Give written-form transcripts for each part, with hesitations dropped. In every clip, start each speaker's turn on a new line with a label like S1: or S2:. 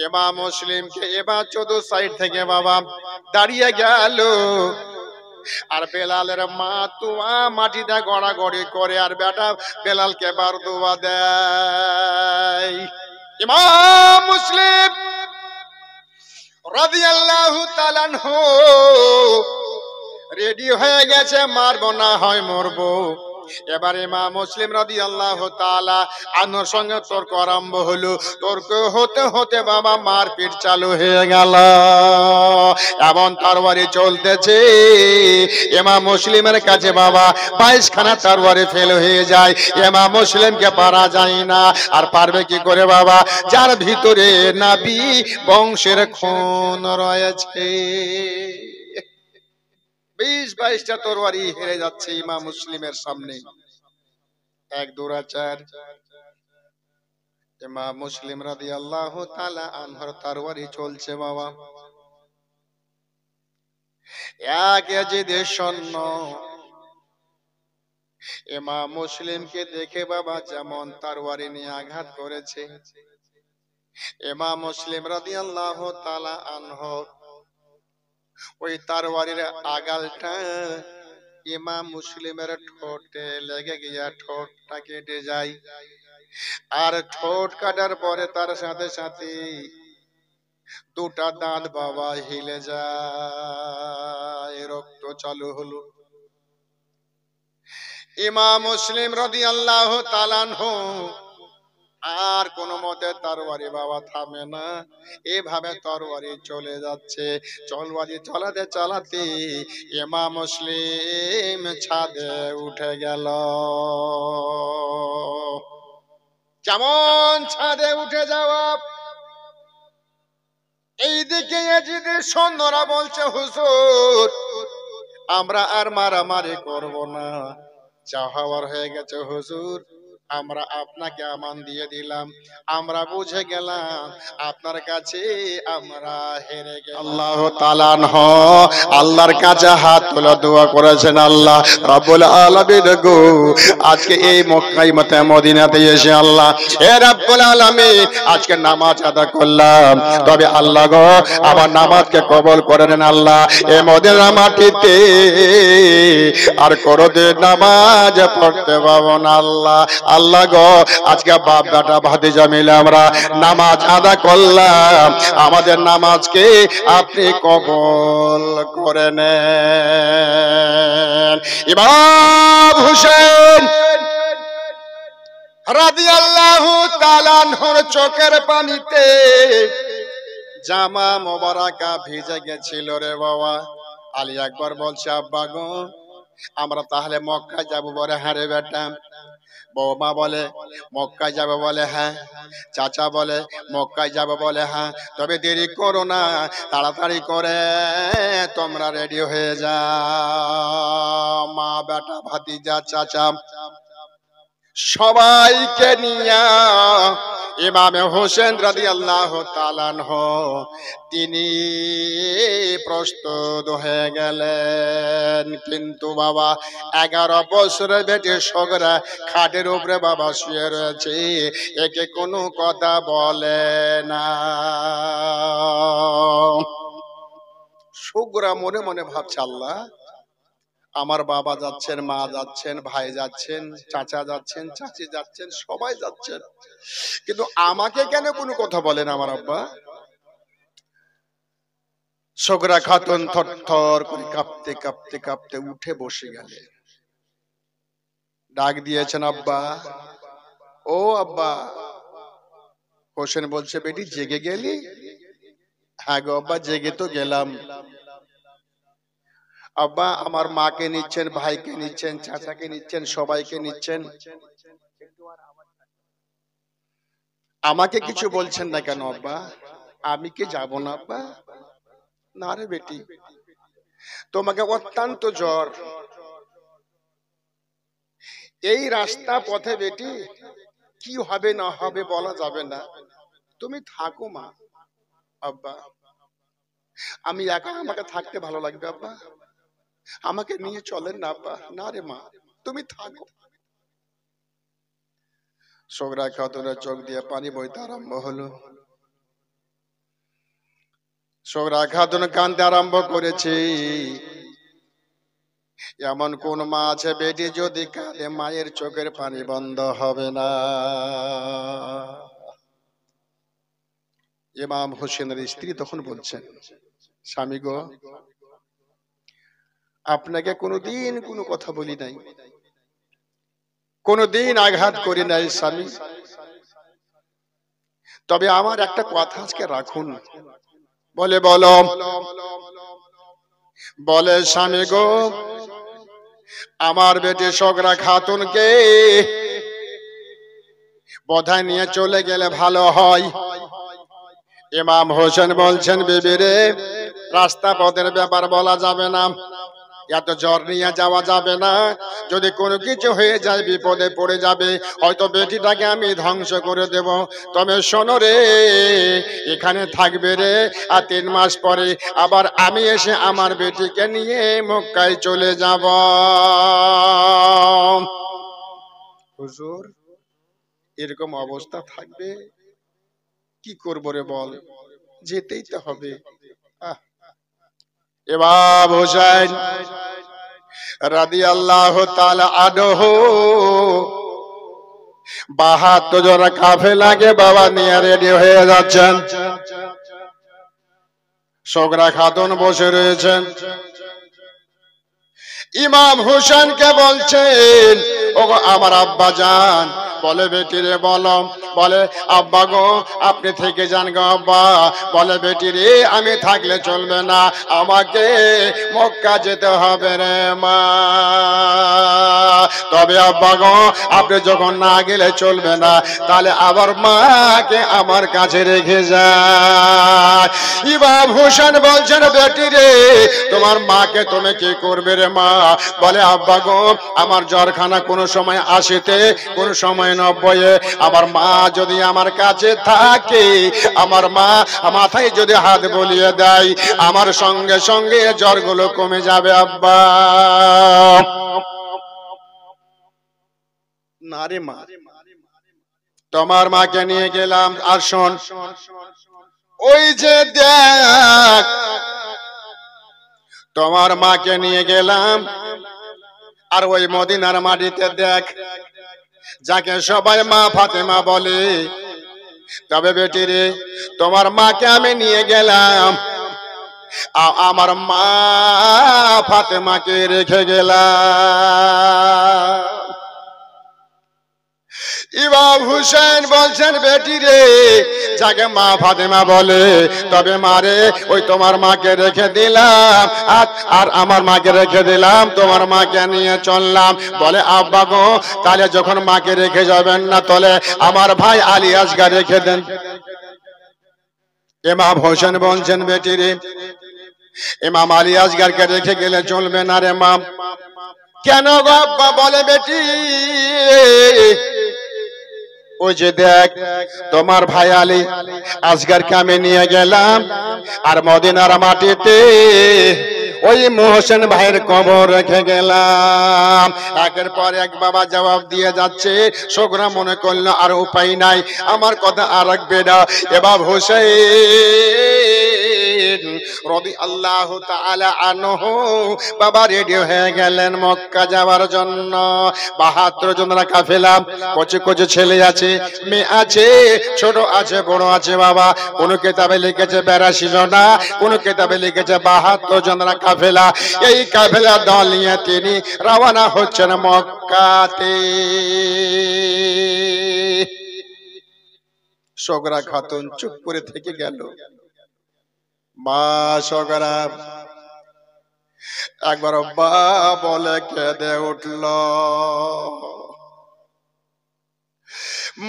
S1: ইমাম মুসলিমকে এবার চোদ্দ সাইড থেকে বাবা দাঁড়িয়ে গেল, আর বেলালের মা তুয়া মাটিটা গড়াগড়ি করে, আর বেটা বেলালকে বার দোয়া দেয়। ইমাম মুসলিম রাদিয়াল্লাহু তাআলা আনহু রেডি হয়ে গেছে, মারবো না হয় মরবো। এবার ইমাম মুসলিম রাদিয়াল্লাহু তাআলা আনহুর সঙ্গে তর্ক আরম্ভ হলো। তর্ক হতে হতে বাবা মারপিট চালু হয়ে গেল, এমন তরবারি চলতেছে। ইমাম মুসলিমের কাছে বাবা 22 খানা তরবারি ফেল হয়ে যায়, ইমাম মুসলিমকে পারা যায় না। আর পারবে কি করে বাবা, যার ভিতরে নবী বংশের খুন রয়েছে। 20-22টা তরবারি হেরে যাচ্ছে ইমাম মুসলিমের সামনে। এক দুরাচার ইমাম মুসলিম রাদিয়াল্লাহু তাআলা আনহুর তরবারি চলছে বাবা। এক ইয়াজিদের সৈন্য ইমাম মুসলিমকে দেখে বাবা যেমন তরবারি নিয়ে আঘাত করেছে, ইমাম মুসলিম রাদিয়াল্লাহু তাআলা আনহু ওই তরবারির আগালটা ইমাম মুসলিমের ঠোঁটে লেগে গিয়া ঠোঁটটা কেটে যায়। আর ঠোঁট কাটার পরে তার সাথে সাথে দুটা দাঁত বাবা হিলে যায়, রক্ত চালু হলো। ইমাম মুসলিম রাদিয়াল্লাহু তাআলা আনহু আর কোন মতে তরবারি বাবা থামে না, এভাবে তরবারি চলে যাচ্ছে। তরবারি চালাতে চালাতে ইমাম মুসলিম ছাদে উঠে গেল। যেমন ছাদে উঠে যাওয়া, এইদিকে ইয়াজিদের সৈন্যরা বলছে হুজুর আমরা আর মারামারি করব না, যা হওয়ার হয়ে গেছে হুজুর, আমরা আপনাকে আমান দিয়ে দিলাম, আমরা বুঝে গেলাম আপনার কাছে আমরা হেরে গেলাম। আল্লাহ তাআলা আল্লাহর কাছে হাত তুলে দোয়া করেছেন, আল্লাহ রাব্বুল আলামিন গো, আজকে এই মক্কা মদিনাতে এসে আল্লাহ হে রাব্বুল আলামিন আজকে নামাজ আদা করলাম, তবে আল্লাহ গো আমার নামাজকে কবুল করে নেন আল্লাহ। এই মদিনার মাটিতে আর কোনদিন নামাজ পড়তে পাবো না আল্লাহ। আল্লাহ গো আজকে বাপ বেটা ভাতিজা মিলে আমরা নামাজ আদা করলাম, আমাদের নামাজকে আপনি কবুল করে নেন। ইমাম হুসেন রাদিয়াল্লাহু তাআলা আনহুর চোখের পানিতে জামা মোবারকা ভিজে গেছিল রে বাবা। আলী আকবর বলছে আব্বা গো আমরা তাহলে মক্কা যাব? বলে হ্যাঁ রে বেটা। বৌমা বলে মক্কায় যাবে? বলে হ্যাঁ। চাচা বলে মক্কায় যাবে? বলে হ্যাঁ। তবে দেরি করো না, তাড়াতাড়ি করে তোমরা রেডি হয়ে যাও। মা বেটা ভাতিজা চাচা সবাইকে নিয়ে ইমাম হোসেন রাদিয়াল্লাহু তাআলা আনহু তিনি প্রস্তুত হয়ে গেলেন। কিন্তু বাবা 11 বছরের বেটে সগরা খাটের উপরে বাবা শুয়ে রয়েছে, একে কোনো কথা বলে না। সগরা মনে মনে ভাবছে আল্লাহ আমার বাবা যাচ্ছেন, মা যাচ্ছেন, ভাই যাচ্ছেন, চাচা যাচ্ছেন, চাচি যাচ্ছেন, সবাই যাচ্ছেন, কিন্তু আমাকে কেন কোনো কথা বলেন আমার আব্বা? সগরা খাতুন থরথর করে কাঁপতে কাঁপতে কাঁপতে উঠে বসে গেলেন। ডাক দিয়েছেন আব্বা, ও আব্বা। হোসেন বলছে বেটি জেগে গেলি? হ্যাঁ গো আব্বা জেগে তো গেলাম। আব্বা আমার মাকে নিচ্ছেন, ভাইকে নিচ্ছেন, চাচাকে নিচ্ছেন, সবাইকে নিচ্ছেন, আমাকে কিছু বলছেন না কেন আব্বা? আমি কি যাব না আব্বা? না রে বেটি, তোমাকে অত্যন্ত জ্বর, এই রাস্তা পথে বেটি কি হবে না হবে বলা যাবে না, তুমি থাকো মা। আব্বা আমি একা, আমাকে থাকতে ভালো লাগবে আব্বা, আমাকে নিয়ে চলেন না আব্বা। না রে মা তুমি থাকো। সগরা খাতুনের চোখ দিয়ে পানি বইতে আরম্ভ হলো। সোগরা খাতুন কাঁদতে আরম্ভ করেছে। এমন কোন মা আছে বেটি যদি কাঁদে মায়ের চোখের পানি বন্ধ হবে না? ইমাম হোসেনের স্ত্রী তখন বলছেন, স্বামী গো, আপনাকে কোনোদিন কোনো কথা বলি নাই, কোনোদিন আঘাত করি নাই স্বামী, তবে আমার একটা কথা আজকে রাখুন। বলে বলো। বলে স্বামী গো, আমার বেটি সোগরা খাতুনকে বোধহয় নিয়ে চলে গেলে ভালো হয়। ইমাম হোসেন বলছেন, বিবি রে, রাস্তা পথের ব্যাপার বলা যাবে না, এত জ্বর নিয়ে যাওয়া যাবে না, যদি কোনো কিছু হয়ে যায় বিপদে পড়ে যাবে, হয়তো বেটিটাকে আমি ধ্বংস করে দেব। তবে শোনো রে, এখানে থাকবে রে, আর 3 মাস পরে আবার আমি এসে আমার বেটিকে নিয়ে মক্কায় চলে যাব। হুজুর, এরকম অবস্থা থাকবে, কি করবো রে বল, যেতেই তো হবে। ইমাম হোসেন রাদিয়াল্লাহু তাআলা আনহু 72 জন কাফেলাকে বাবা নিয়ে রেডি হয়ে যাচ্ছেন। সোগরা খাতুন বসে রয়েছেন। ইমাম হোসেনকে বলছেন, ওগো আমার আব্বা জান। বলে বেটি রে বলো। বলে আব্বা গো, আপনি থেকে যান গো আব্বা। বলে বেটি রে, আমি থাকলে চলবে না, আমাকে মক্কা যেতে হবে রে মা। তবে আব্বা গো, আপনি যখন না গেলে চলবে না, তাহলে আবার মাকে আমার কাছে রেখে যায়। ইমাম হোসেন বলছেন, বেটি রে, তোমার মাকে তুমি কি করবে রে মা? বলে আব্বা গো, আমার জ্বরখানা কোনো সময় 80-তে, কোনো সময় 90-এ। আমার মা যদি আমার কাছে থাকে, আমার মা মাথায় যদি হাত বলিয়ে দেয়, আমার সঙ্গে সঙ্গে জ্বরগুলো কমে যাবে আব্বা। না রে মা, তোমার মাকে নিয়ে গেলাম, আর শোন, ওই যে দেখ, তোমার মাকে নিয়ে গেলাম, আর ওই মদিনার মাটিতে দেখ, যাকে সবাই মা ফাতেমা বলে। তবে বেটি রে, তোমার মাকে আমি নিয়ে গেলাম, আমার মা ফাতেমাকে রেখে গেলাম। ইমাম হোসেন বলছেন, বেটি রে, যাকে মা ফাতেমা বলে, তবে মারে, ওই তোমার মাকে রেখে দিলাম, আর আমার মাকে রেখে দিলাম, তোমার মাকে নিয়ে চললাম। বলে আব্বা গো, তাহলে যখন মাকে রেখে যাবেন না, তাহলে আমার ভাই আলী আসগার রেখে দেন। ইমাম হোসেন বলছেন, বেটি রে, ইমাম আলী আসগারকে রেখে গেলে চলবে না রে মা। কেন গো আব্বা? বলে বেটি, ওই যে দেখ, তোমার ভাই আলী আসগারকে আমি নিয়ে গেলাম, আর মদিনার মাটিতে ওই মোহসেন ভাইয়ের কবর রেখে গেলাম। একের পর এক বাবা জবাব দিয়ে যাচ্ছে। সোগরা মনে করলো আর উপায় নাই, আমার কথা আর রাখবে না। এবার হোসেন রাদিয়াল্লাহু তাআলা আনহু বাবা রেডি হয়ে গেলেন মক্কা যাওয়ার জন্য। 72 জনের কাফেলা, কচি কচি ছেলে আছে, মেয়ে আছে, ছোট আছে, বড় আছে। বাবা, কোন কিতাবে লিখেছে 82 জনা, কোন কিতাবে লিখেছে 72 জনের কাফেলা। এই কাফেলা দল নিয়ে তিনি রওনা হচ্ছেন মক্কাতে। সোগরা খাতুন চুপ করে থেকে গেল। মা সোগরা একবার বা বলে কেঁদে উঠল।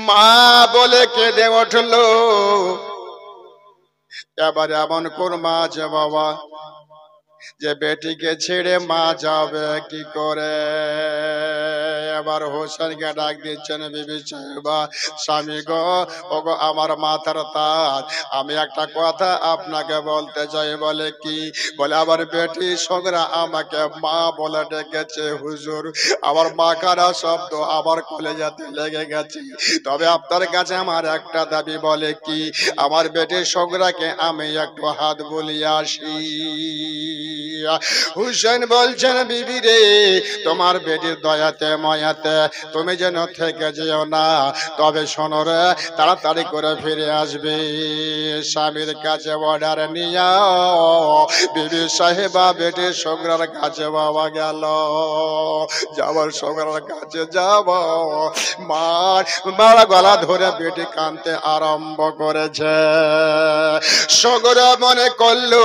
S1: মা বলে কেঁদে উঠল। এবার এমন কোন মা আছে বাবা, যে বেটিকে ছেড়ে মা যাবে কি করে। এবার হোসেনকে ডাক দিচ্ছেন, বিবি সাহেবা, স্বামী গো, ও গো আমার মাথার তাজ, আমি একটা কথা আপনাকে বলতে চাই। বলে কি? বলে আমার বেটি সগরা আমাকে মা বলে ডেকেছে হুজুর। আমার মা কারা শব্দ আমার কলেজাতে লেগে গেছে। তবে আপনার কাছে আমার একটা দাবি। বলে কি? আমার বেটি সগরাকে আমি একটু হাত বুলিয়ে আসি। হুসেন বলছেন, বিবি রে, তোমার বেটির দয়াতে ময়াতে তুমি যেন থেকে যেও না। তবে শোনো রে, তাড়াতাড়ি করে ফিরে আসবে। স্বামীর কাছে অর্ডার নিয়ে বিবি সাহেবা বেটির সগরার কাছে বাবা গেল। যাবার সগরার কাছে যাব, মার গলা ধরে বেটি কাঁদতে আরম্ভ করেছে। সগরা মনে করলো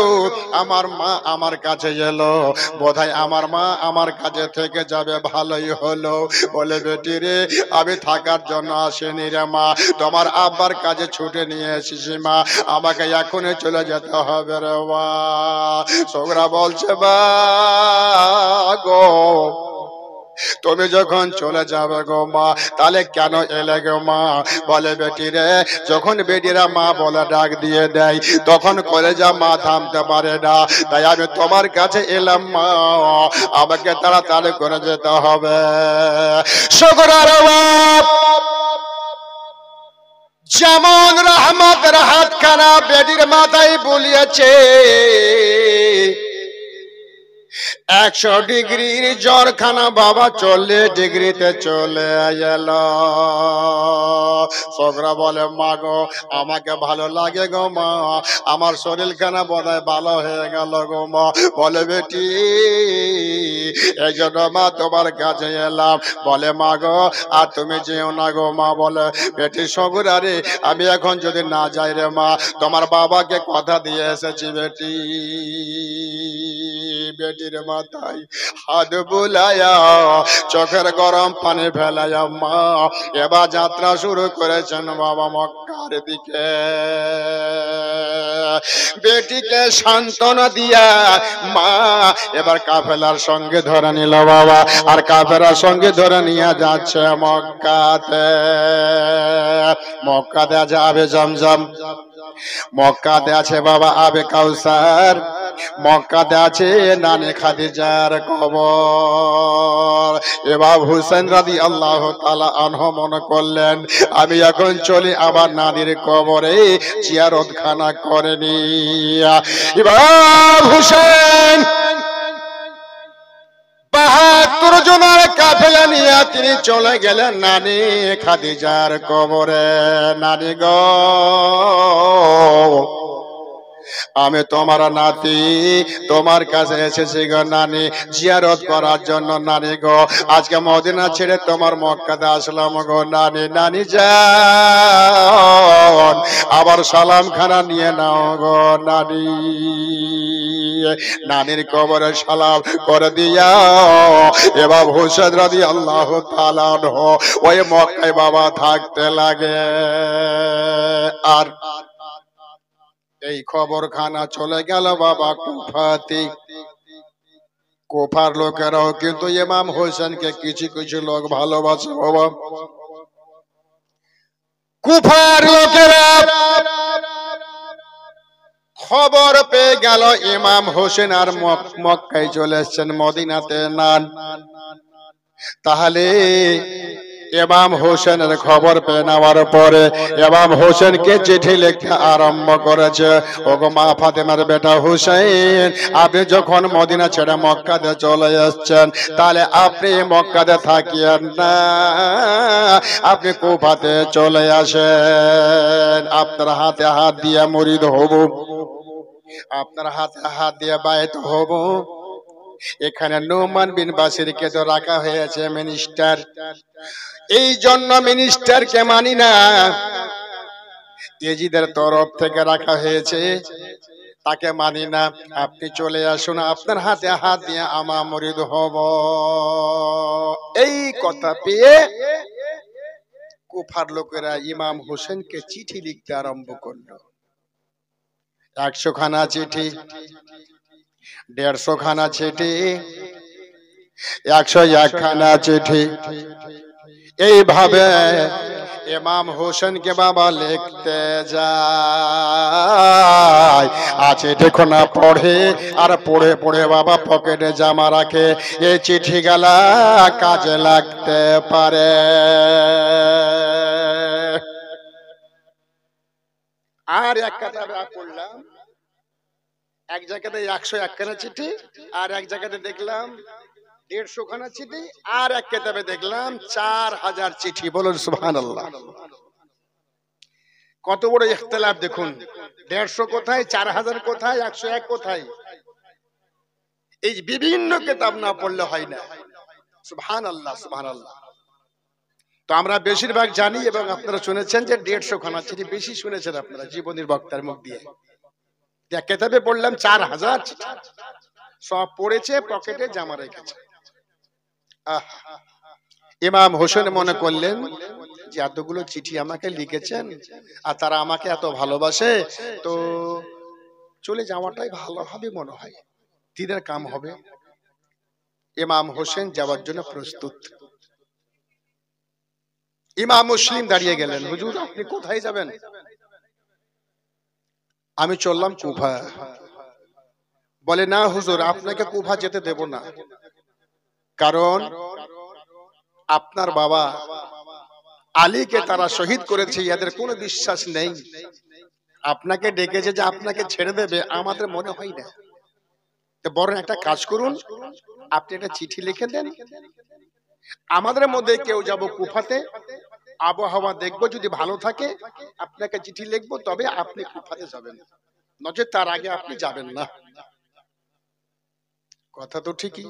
S1: আমার মা আমার কাছে এলো, বোধহয় আমার মা আমার কাছে থেকে যাবে, ভালোই হলো। বলে বেটি রে, আমি থাকার জন্য আসিনি রে মা, তোমার আব্বার কাছে ছুটে নিয়ে এসেছি মা, আমাকে এখনই চলে যেতে হবে রে মা। সগরা বলছে, বা গো, তুমি যখন চলে যাবে গো মা, তাহলে কেন এলে গো মা? বলে বেটি রে, যখন বেটিরা মা বলে ডাক দিয়ে দেয় তখন কলেজা মা থামতে পারে না, তাই আমি তোমার কাছে এলাম মা, আমাকে তাড়াতাড়ি করে যেতে হবে। সগরার বাপ যেমন রহমতের হাতখানা বেটির মাথায় বুলিয়েছে, 100 ডিগ্রির জ্বরখানা বাবা 40 ডিগ্রিতে চলে এল। সগরা বলে, মা গো, আমাকে ভালো লাগে গো মা, আমার শরীরখানা বোধহয় ভালো হয়ে গেল গো মা। বলে বেটি, এই জন্য মা তোমার কাছে এলাম। বলে মা গো, আর তুমি যেও না গো মা। বলে বেটি, সগরা রে, আমি এখন যদি না যাই রে মা, তোমার বাবাকে কথা দিয়ে এসেছি বেটি। বেটির মাথায় হাত বুলায়া চোখের গরম পানি ফেলায়া মা এবার যাত্রা শুরু করেছেন বাবা মক্কার দিকে। বেটিকে সান্ত্বনা দিয়া মা এবার কাফেলার সঙ্গে ধরে নিল বাবা, আর কাফেলার সঙ্গে ধরে নিয়ে যাচ্ছে মক্কাতে। মক্কাতে যাবে জমজম, মক্কাতে আছে বাবা আবে কাউসার, মক্কাতে আছে নানে খাদিজার কবর। এবার হুসেন রাদিয়াল্লাহু তাআলা আনহু মনে করলেন, আমি এখন চলি আমার নানির কবরে জিয়ারত খানা করে নি। এবার হুসেন 72 জনের কাফেলা নিয়ে তিনি চলে গেলেন নানি খাদিজার কবরে। নানি গো, আমি তোমার নাতি, তোমার কাছে এসেছি গো নানি, জিয়ারত করার জন্য নানি গো। আজকে মদিনা ছেড়ে তোমার মক্কাতে আসলাম গো নানি। নানি যান, আবার সালাম খানা নিয়ে নাও গো নানি। নানির কবরে সালাম করে দিয়া এবার হুসেন রাদিয়াল্লাহু তাআলা আনহু ওই মক্কায় বাবা থাকতে লাগে। আর এই খবরখানা চলে গেল বাবা কুফাতে। কুফার লোকেরাও কিন্তু ইমাম হোসেনকে কিছু কিছু লোক ভালোবাসে বাবা। কুফার লোকেরা খবর পেয়ে গেল ইমাম হোসেন আর মক্কায় চলে এসেছেন, মদিনাতে নান। তাহলে ইমাম হোসেনের খবর পেয়ে নেওয়ার পরে ইমাম হোসেনকে চিঠি লিখতে আরম্ভ করেছে। ওগো মা ফাতেমার বেটা হোসেন, আপনি যখন মদিনা ছেড়ে মক্কাতে চলে এসেছেন, তাহলে আপনি মক্কাতে থাকিয়েন না, আপনি কুফাতে চলে আসেন। আপনার হাতে হাত দিয়ে মুরিদ হব, আপনার হাতে হাত দিয়ে বায়াত হব। এখানে নোমান বিন বাশিরকে তো রাখা হয়েছে মিনিস্টার, এই জন্য মিনিস্টারকে মানি না, ইয়েজিদের তরফ থেকে রাখা হয়েছে, তাকে মানি না। আপনি চলে আসুন, আপনার হাতে হাত দিয়ে আমার মুরিদ হব। এই কথা পেয়ে কুফার লোকেরা ইমাম হোসেনকে চিঠি লিখতে আরম্ভ করলো। 100 খানা চিঠি। 150 খানা চিঠি, 101 খানা চিঠি, এইভাবে ইমাম হোসেনকে বাবা লিখতে যায়। আছে দেখুন না পড়ে আর পড়ে পড়ে বাবা পকেটে জমা রাখে, এই চিঠি গেলা কাজে লাগতে পারে। আর এক কথা পড়লাম, এক জায়গাতে 101 খানা চিঠি, আর এক জায়গাতে দেখলাম 150 খানা চিঠি, আর এক কিতাবে দেখলাম 4000 চিঠি। বলুন সুবহানাল্লাহ। কত বড় ইখতিলাফ দেখুন, 150 কোথায়, 4000 কোথায়, 101 কোথায়। এই বিভিন্ন কিতাব না পড়লে হয় না। সুবহানাল্লাহ সুবহানাল্লাহ। তো আমরা বেশিরভাগ জানি এবং আপনারা শুনেছেন যে 150 খানা চিঠি, বেশি শুনেছেন আপনারা জীবনের বক্তার মুখ দিয়ে। এক কিতাবে পড়লাম 4000 চিঠি, সব পড়েছে পকেটে জমা রেখেছে। ইমাম হোসেন মনে করলেন যে এতগুলো চিঠি আমাকে লিখেছেন আর তারা আমাকে এত ভালোবাসে, তো চলে যাওয়াটাই ভালো হবে মনে হয়, দিনের কাম হবে। ইমাম হোসেন যাওয়ার জন্য প্রস্তুত। ইমাম মুসলিম দাঁড়িয়ে গেলেন, হুজুর আপনি কোথায় যাবেন? আমি চললাম কুফা। বলে না হুজুর, আপনাকে কুফা যেতে দেব না, কারণ আপনার বাবা আলীকে তারা শহীদ করেছে, এদের কোনো বিশ্বাস নেই। আপনাকে ডেকেছে যে আপনাকে ছেড়ে দেবে, আমাদের মনে হয় না। তো বরং একটা কাজ করুন, আপনি একটা চিঠি লিখে দেন, আমাদের মধ্যে কেউ যাব কুফাতে, আবহাওয়া দেখবো, যদি ভালো থাকে আপনাকে চিঠি লিখবো, তবে আপনি কুফাতে যাবেন, নচেত তার আগে আপনি যাবেন না। কথা তো ঠিকই।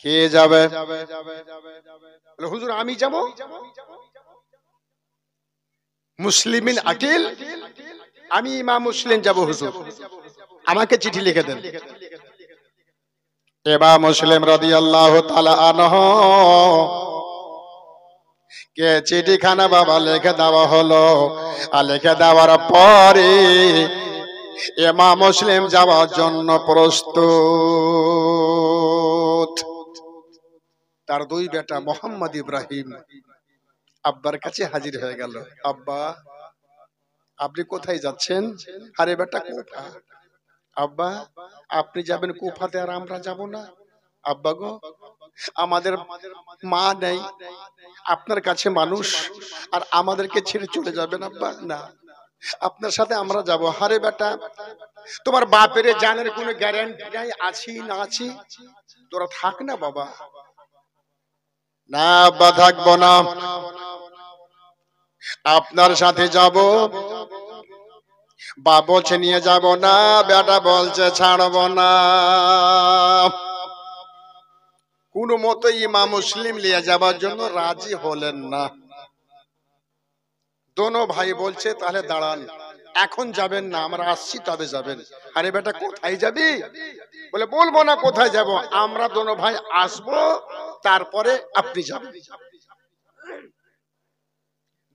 S1: কে যাবে? হুজুর আমি যাব। মুসলিমিন আকিল, আমি ইমাম মুসলিম যাব হুজুর, আমাকে চিঠি লিখে দেন। ইমাম মুসলিম রাদিয়াল্লাহু তাআলা আনহু কে চিঠিখানা বাবা লিখে দেওয়া হলো। আর লিখে দেওয়ার পরে ইমাম মুসলিম যাওয়ার জন্য প্রস্তুত। তার দুই বেটা মোহাম্মদ ইব্রাহিম আব্বার কাছে হাজির হয়ে গেল। আব্বা আপনি কোথায় যাচ্ছেন? আরে বেটা কুফা। আব্বা আপনি যাবেন কুফাতে আর আমরা যাব না? আব্বা গো, আমাদের মা নেই, আপনার কাছে মানুষ, আর আমাদেরকে ছেড়ে চলে যাবেন আব্বা? না, আপনার সাথে আমরা যাব। আরে বেটা, তোমার বাপের জানের কোনো গ্যারান্টি নাই, আছি না আছি, তোরা থাক না বাবা। না আব্বা থাকবো না, আপনার সাথে যাব। বাপ বলছে নিয়ে যাব না, বেটা বলছে ছাড়বো না। কোন মতে ইমাম মুসলিম নিয়ে যাবার জন্য রাজি হলেন না। দোনো ভাই বলছে তাহলে দাঁড়ান, এখন যাবেন না, আমরা আসছি তবে যাবেন। আরে বেটা কোথায় যাবি? বলে বলবো না কোথায় যাব, আমরা দোনো ভাই আসবো, তারপরে আপনি যাবেন।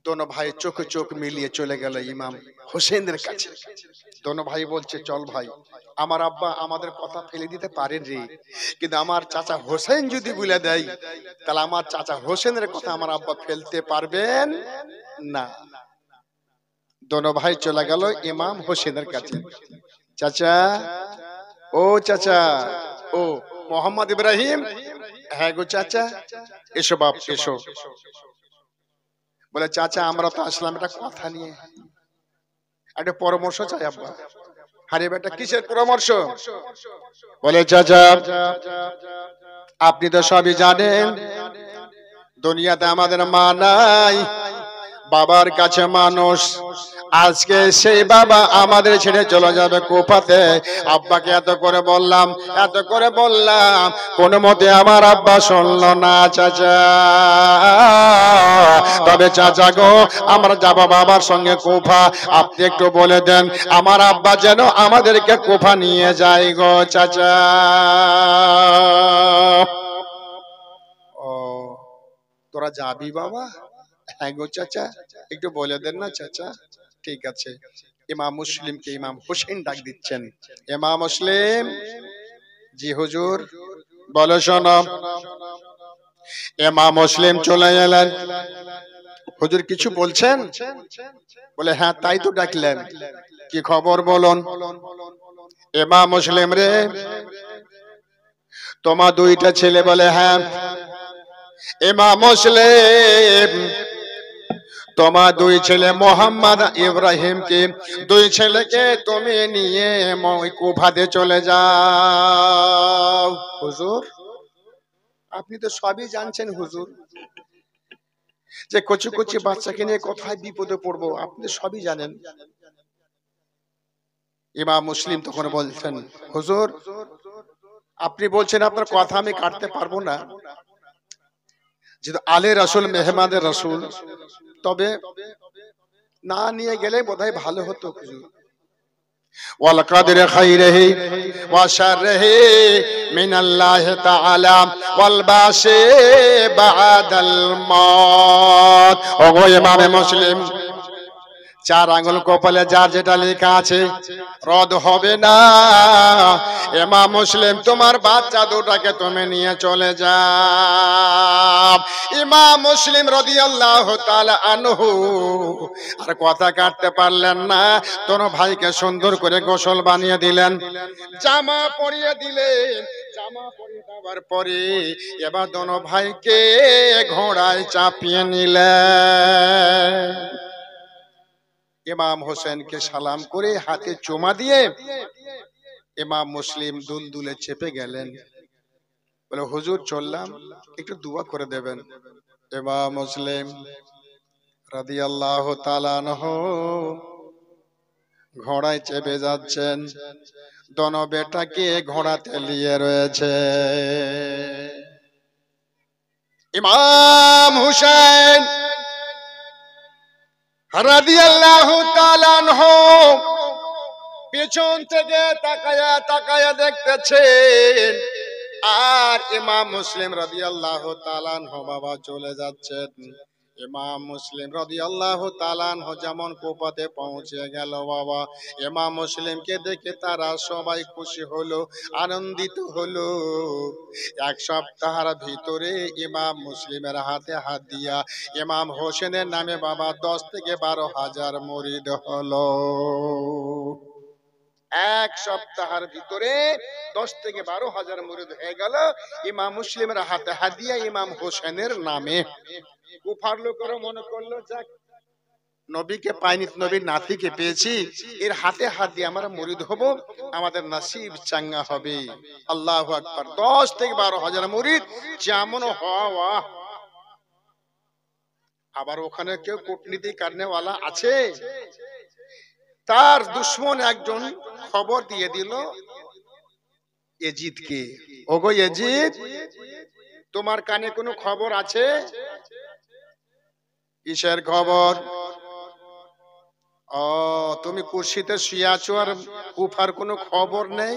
S1: দোনো ভাই চোখে চোখ মিলিয়ে চলে গেল ইমাম হোসেনের কাছে। দোনো ভাই বলছে চল ভাই, আমার আব্বা আমাদের কথা ফেলে দিতে পারেন রে, কিন্তু আমার চাচা হোসেন যদি বলে দেয়, তাহলে আমার চাচা হোসেনের কথা আমার আব্বা ফেলতে পারবেন না। দোনো ভাই চলে গেল ইমাম হোসেনের কাছে। চাচা, ও চাচা, ও মোহাম্মদ ইব্রাহিম। হ্যাঁ গো চাচা, এসো বাপ এসো। বলে চাচা আমরা তো আসলাম একটা কথা নিয়ে, একটা পরামর্শ চাই আব্বা। আরে বেটা কিসের পরামর্শ? বলে চাচা আপনি তো সবই জানেন, দুনিয়াতে আমাদের মা নাই, বাবার কাছে মানুষ। আজকে সেই বাবা আমাদের ছেড়ে চলে যাবে কুফাতে। আব্বাকে এত করে বললাম, এত করে বললাম, কোনো মতে আমার আব্বা শুনলো না চাচা। তবে চাচা গো, আমরা যাব বাবার সঙ্গে কুফা, আপনি একটু বলে দেন আমার আব্বা যেন আমাদেরকে কুফা নিয়ে যায় গো চাচা। ও তোরা যাবি বাবা? হ্যাঁ গো চাচা, একটু বলে দেন না চাচা। ঠিক আছে, ইমাম মুসলিমকে ইমাম হোসেন ডাক দিচ্ছেন, ইমাম মুসলিম। জি হুজুর। বলো শোনো। ইমাম মুসলিম চলে এলেন। হুজুর কিছু বলছেন? বলে হ্যাঁ, তাই তো ডাকলেন, কি খবর বলুন। ইমাম মুসলিম রে, তোমার দুইটা ছেলে? বলে হ্যাঁ। ইমাম মুসলিম, তোমার দুই ছেলে মোহাম্মদ ইব্রাহিমকে, দুই ছেলেকে তুমি নিয়ে কুফাতে চলে যাও। হুজুর আপনি তো সবই জানছেন হুজুর, যে কচি কচি বাচ্চাকে নিয়ে কোথায় বিপদে পড়বো, আপনি সবই জানেন। ইমাম মুসলিম তখন বলছেন, হুজুর আপনি বলছেন আপনার কথা আমি কাটতে পারবো না, যেহেতু আলে রাসূল মেহমানের রাসূল, তবে না নিয়ে গেলে বোধহয় ভালো হতো হুজুর। ওয়াল কাদরে খাইরিহি ওয়া শাররিহি মিনাল্লাহি তাআলা ওয়াল বাসি বাদাল মাউত। ওগো ইমাম মুসলিম, চার আঙ্গুল কপালে যার যেটা লেখা আছে রদ হবে না। ইমাম মুসলিম তোমার বাচ্চা দুটাকে তুমি নিয়ে চলে যাও। ইমাম মুসলিম রাদিয়াল্লাহু তাআলা আনহু আর কথা কাটতে পারলেন না, তোর ভাইকে সুন্দর করে গোসল বানিয়ে দিলেন, জামা পরিয়ে দিলেন। জামা পরিয়ে দেওয়ার পরে এবার দোনো ভাইকে ঘোড়ায় চাপিয়ে নিলেন। ইমাম হোসেনকে সালাম করে হাতে চুমা দিয়ে ইমাম মুসলিম দুলদুলে চেপে গেলেন। বলে হুজুর চললাম, একটু দোয়া করে দেবেন। ইমাম মুসলিম রাদিয়াল্লাহু তাআলা আনহু ঘোড়ায় চেপে যাচ্ছেন, দোনো বেটাকে ঘোড়াতে নিয়ে রয়েছে। ইমাম হোসেন রাদিয়াল্লাহু তাআলা আনহু পেছন থেকে তাকায়া তাকায়া দেখতেছেন, আর ইমাম মুসলিম রাদিয়াল্লাহু তাআলা আনহু বাবা চলে যাচ্ছেন। ইমাম মুসলিম রাদিয়াল্লাহু তাআলা আনহু যেমন কুফাতে পৌঁছে গেল বাবা, ইমাম মুসলিমকে দেখে তারা সবাই খুশি হলো, আনন্দিত হলো। এক সপ্তাহের ভিতরে ইমাম মুসলিমের হাতে হাত দিয়া ইমাম হোসেনের নামে বাবা 10 থেকে 12,000 মুরিদ হলো। এক সপ্তাহের ভিতরে 10 থেকে 12,000 মুরিদ হয়ে গেল ইমাম মুসলিমের হাতে হাত দিয়া ইমাম হোসেনের নামে। কুফার লোকেরা মনে করলো যাক নবীকে পাইনি, নবীর নাতিকে পেয়েছি, এর হাতে হাত দিয়ে আমরা মুরিদ হব, আমাদের নসিব চাঙ্গা হবে। আল্লাহু আকবার। 10 থেকে 12,000 মুরিদ যেমন হওয়া। আবার ওখানে কেউ কূটনীতি কারণেওয়ালা আছে, তার দুশমন একজন খবর দিয়ে দিল ইয়াজিদকে, ওগো ইয়াজিদ তোমার কানে কোনো খবর আছে? কিসের খবর? ও তুমি কুরসিতে শুয়ে আছো আর কুফার কোনো খবর নেই,